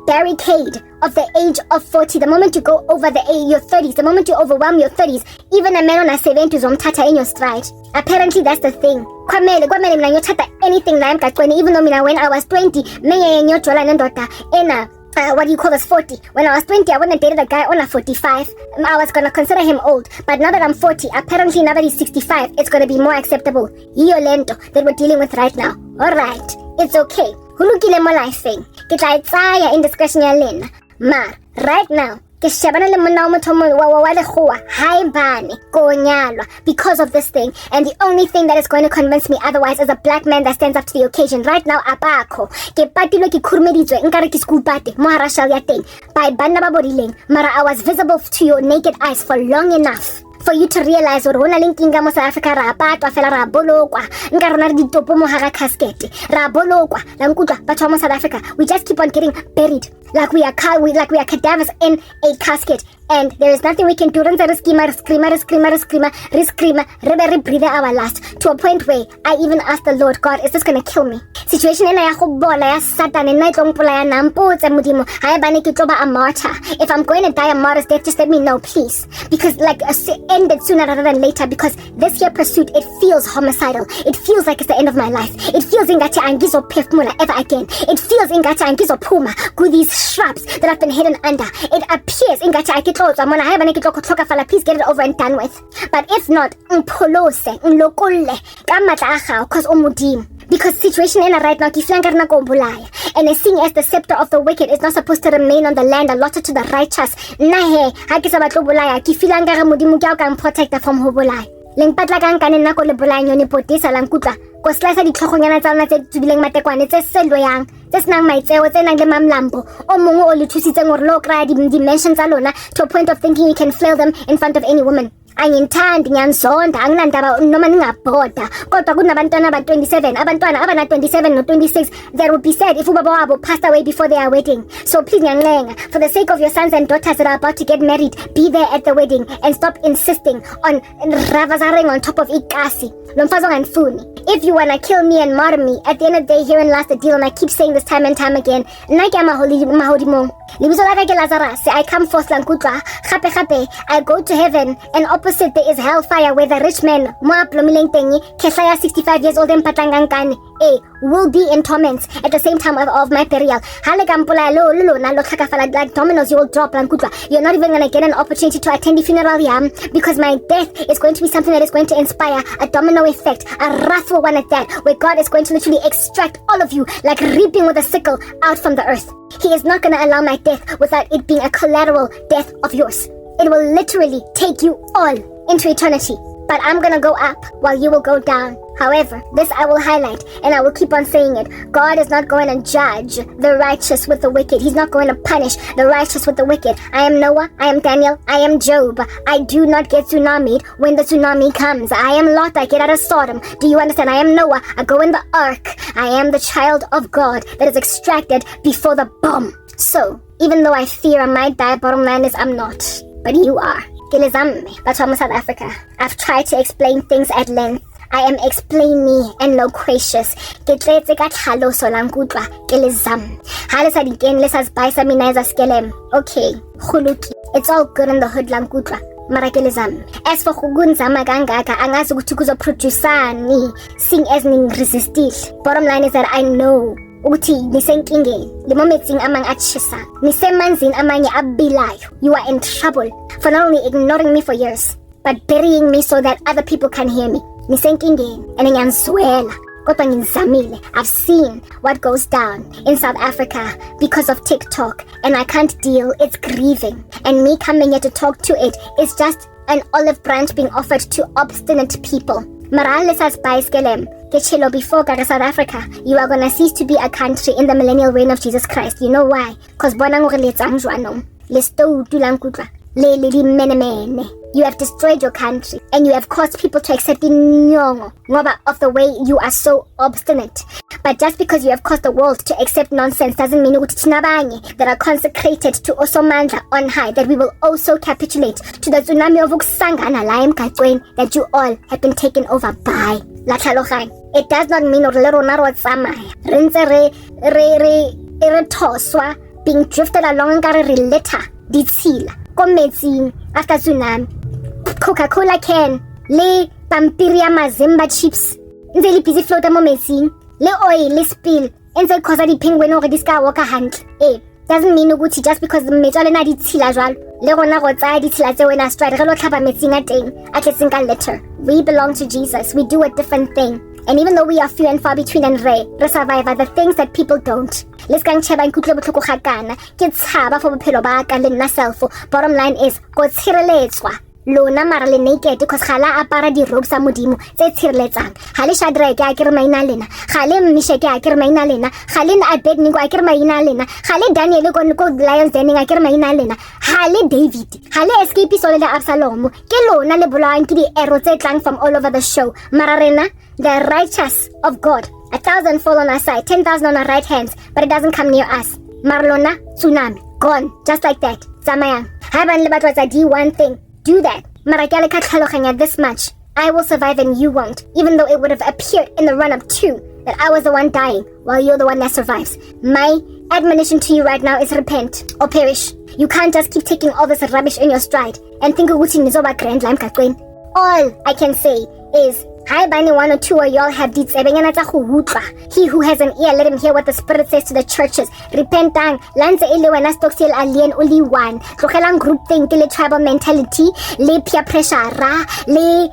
barricade of the age of 40, the moment you go over your 30s, the moment you overwhelm your 30s, even a man on a 70 uzomthatha in your stride. Apparently that's the thing. Kwamele mina ngiyothatha anything la emgaqweni, even though mina when I was 20 menye ngiyojola nendoda ena what do you call this, 40. When I was 20, I wouldn't have dated a guy on a 45. I was going to consider him old. But now that I'm 40, apparently now that he's 65, it's going to be more acceptable. Hiyo lento that we're dealing with right now. Alright, it's okay. Hulukile mo life thing. Kita itsaya indiscretion ya lena. Mar, right now, because of this thing, and the only thing that is going to convince me otherwise is a black man that stands up to the occasion. Right now, abako ke patilo ke khurumeditswe nkare ke skupate mo harashal ya teng by banna ba bodileng, mara I was visible to your naked eyes for long enough for you to realize or hona linkinga mo South Africa ra patwa fela ra bolokwa nka rona di topo mo hara casket ra bolokwa la nkutwa batho mo South Africa. We just keep on getting buried like we are cadavers in a casket, and there is nothing we can do. Re breathe our last to a point where I even asked the Lord, God, is this gonna kill me? Situation ena ya go bola ya Satan ena itlong pola ya nampotse modimo ha e bane ke tloba a martyr. If I'm going to die a martyr's death, just let me know, please, because like end it sooner rather than later, because this here pursuit, it feels homicidal. It feels like it's the end of my life. It feels ingathi angizophefumula ever again. It feels ingathi angizophuma ku these shrubs that have been hidden under. It appears ingathi akitlotswa mona ha bane ke tlokotloka fala, please get it over and done with. But if not, mpolose nlokolle ka matla a gago cause o modimo. Because situation in right now, and as seeing as the scepter of the wicked is not supposed to remain on the land allotted to the righteous, protector from hobulai. Lengpatla kang kanin nako le bolay ni potisa lang kutla. Ko slice di tlhogonyana tsa lona tse tubileng matekwane tse selweyang tse senang maitseo tse nang le mamlambo o mongwe o le thusitseng gore lo kry dimensions tsa lona to a point of thinking you can flail them in front of any woman. Angithandi ngiyansonda anginandaba noma ningabhoda kodwa kunabantwana aba 27 abantwana abana 27 no 26 that would be sad if ubaba wabo passed away before their wedding. So please ngiyalenga, for the sake of your sons and daughters that are about to get married, be there at the wedding and stop insisting on ravazareng on top of ikasi lo mfazi onganifuni. If you wanna kill me and murder me, at the end of the day, here and last the deal, and I keep saying this time and time again, nna ke mahodimong libiso la ka ke Lazarus, I come forth lankutla gape I go to heaven, and opposite there is hellfire where the rich man mo aplomileng teng kesaya 65 years old empatlangankane will be in torments at the same time of my burial. Hale kampola lo na lo tlhakafala like dominoes, you will drop lankutla. You're not even gonna get an opportunity to attend the funeral yam, because my death is going to be something that is going to inspire a domino effect, a wrathful one at that, where God is going to literally extract all of you like reaping with a sickle out from the earth. He is not gonna allow my death without it being a collateral death of yours. It will literally take you all into eternity. But I'm gonna go up while you will go down. However, this I will highlight, and I will keep on saying it. God is not going to judge the righteous with the wicked. He's not going to punish the righteous with the wicked. I am Noah, I am Daniel, I am Job. I do not get tsunamied when the tsunami comes. I am Lot, I get out of Sodom. Do you understand? I am Noah, I go in the ark. I am the child of God that is extracted before the bomb. So, even though I fear I might die, bottom line is I'm not. But you are. That's from South Africa. I've tried to explain things at length. I am explaining and loquacious. Okay, huluki. It's all good in the hood lankutla. As for Hugunzama Gangaka, angazi ukuthi kuzoproducani seeing as ning resistil. Bottom line is that I know ukuthi nisenkingeni limometsing amang atshisa nisemanzini amanye abilayo. You are in trouble for not only ignoring me for years but burying me so that other people can hear me. Nisenkingeni and ngiyanswela kodwa ngizamile. I've seen what goes down in South Africa because of TikTok, and I can't deal. It's grieving, and me coming here to talk to it is just an olive branch being offered to obstinate people. Maralesas baiskelem ke chelo before ka South Africa, you are gonna cease to be a country in the millennial reign of Jesus Christ. You know why? Because bona ngore le tsang jwanong le sto tulang kutlwa le di mene. You have destroyed your country and you have caused people to accept inyongo ngoba of the way you are so obstinate. But just because you have caused the world to accept nonsense doesn't mean that are consecrated to Osomandla on high, that we will also capitulate to the tsunami of ukusangana la emgaqweni that you all have been taken over by. It does not mean re toswa being drifted along nkare re leta ditshila ko metsing after tsunami. Coca-Cola can le pampiri ya mazimba chips ntse le busy float mo metsing le oil le spill ntse cause di penguin gore di ska walk hantle. Doesn't mean ukuthi just because metso le na ditshila jwalo le gona go tsaya ditshila tse wena straight re lo tlhaba metsing a teng a tletseng ka letter. We belong to Jesus. We do a different thing. And even though we are few and far between and re survive the things that people don't. Let's go and cheba nkutlwe botlhoko ga kana ke tshaba for bophelo ba ka le nna self. Bottom line is go tshireletswa lona mara le naked because gala apara di robes a modimo tse tshireletsang. Ga le Shadrach a kere maina lena, ga le Meshach a kere maina lena, ga le Abednego a kere maina lena, ga le Daniel go lions den a kere maina lena, ga le David, ga le escape sole le Absalom ke lona le bolawang ke di arrows tse tlang from all over the show. Mara rena, the righteous of God, 1,000 fall on our side, 10,000 on our right hands, but it doesn't come near us. Marlona, tsunami, gone, just like that. Zamayang. Haban lebatwa do one thing. Do that. Marakale kathalokanya this much. I will survive and you won't. Even though it would have appeared in the run-up too that I was the one dying while you're the one that survives. My admonition to you right now is repent or perish. You can't just keep taking all this rubbish in your stride and think ukuthi nizoba grand lime kakweni. All I can say is hi bani one or two of y'all have deeds. He who has an ear, let him hear what the Spirit says to the churches. Repentang, lanze ele wena stoxiel alien only one. Tlogelang group think le tribal mentality, le peer pressure, le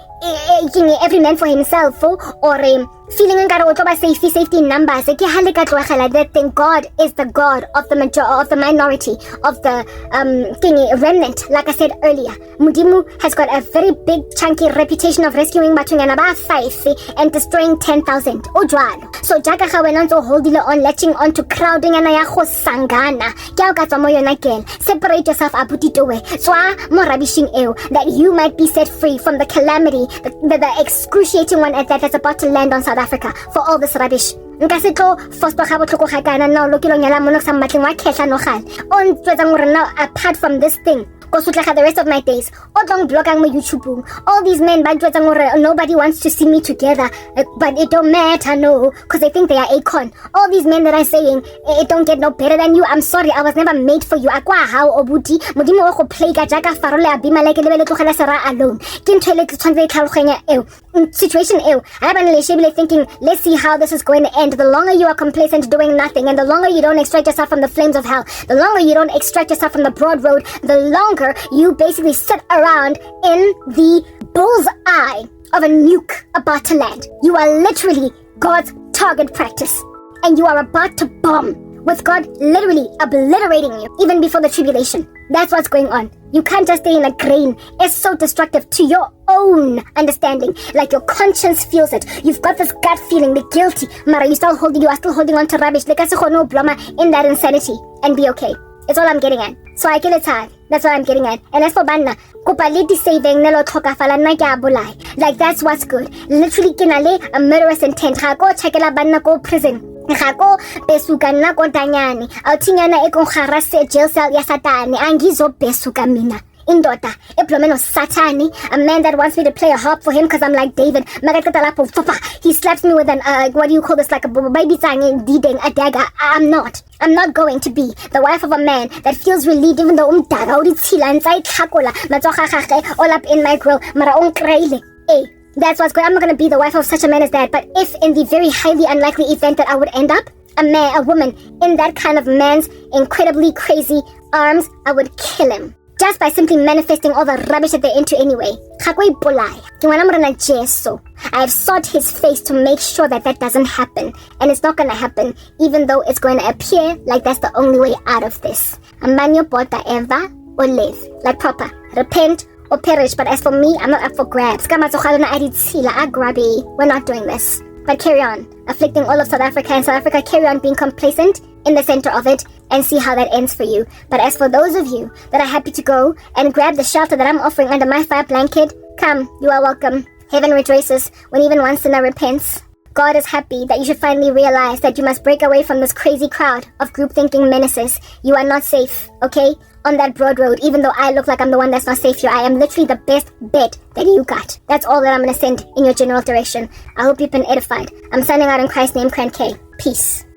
every man for himself or feeling safety in numbers. That thing, God is the God of the minority, of the remnant. Like I said earlier, Mudimu has got a very big chunky reputation of rescuing Matunganaba 5 and destroying 10,000. So Jaka Wenanzo holding on, latching on to crowding and ayaho sangana. Separate yourself abutitowe. Swa morabishing that you might be set free from the calamity, the excruciating one at that that's about to land on South Africa for all this rubbish. Nkasitlo fospa ga botlhoko ga kana no lokilo nyala mono sa matleng wa khehla no gale on tswetsa ngore now apart from this thing go sutlega the rest of my days o tlong blogging mo YouTube. All these men ba tswetsa ngore nobody wants to see me together, but it don't matter, no, because they think they are Akon. All these men that are saying it don't get no better than you. I'm sorry, I was never made for you. Akwa how obuti modimo wa go play ka jaka farole abima like le bele tlogela sera alone ke ntwele tshwantse tlhaloganya situation I have been thinking, let's see how this is going to end. The longer you are complacent doing nothing, and the longer you don't extract yourself from the flames of hell, the longer you don't extract yourself from the broad road, the longer you basically sit around in the bull's eye of a nuke about to land. You are literally God's target practice, and you are about to bomb with God literally obliterating you even before the tribulation. That's what's going on. You can't just stay in a grain. It's so destructive to your own understanding. Like your conscience feels it. You've got this gut feeling, the guilty. Mara, you are still holding on to rubbish. Like no blama in that insanity and be okay. It's all I'm getting at. So I kill it hard. That's what I'm getting at. And as for Banna, kupaliti saving nelo tokafala na bulai. Like that's what's good. Literally kinale a murderous intent. Go chekela Banna go prison. Ngako besuka na kontanyani awuthingana ekongarase jail cell ya satani angizo besuka mina indota eplomeno satani, a man that wants me to play a harp for him because I'm like David. He slaps me with an what do you call this, like a baby sang diding a dagger. I'm not going to be the wife of a man that feels relieved even though all up in my grill mara that's what's going. I'm not going to be the wife of such a man as that. But if in the very highly unlikely event that I would end up a woman in that kind of man's incredibly crazy arms, I would kill him. Just by simply manifesting all the rubbish that they're into anyway. I have sought his face to make sure that doesn't happen. And it's not going to happen, even though it's going to appear like that's the only way out of this. Amanyo bota eva or live. Like proper. Repent or perish. But as for me, I'm not up for grabs. We're not doing this. But carry on, afflicting all of South Africa, and South Africa carry on being complacent in the center of it, and see how that ends for you. But as for those of you that are happy to go and grab the shelter that I'm offering under my fire blanket, come, you are welcome. Heaven rejoices when even one sinner repents. God is happy that you should finally realize that you must break away from this crazy crowd of group-thinking menaces. You are not safe, okay? On that broad road, even though I look like I'm the one that's not safe here, I am literally the best bet that you got. That's all that I'm going to send in your general direction. I hope you've been edified. I'm signing out in Christ's name, Cran K. Peace.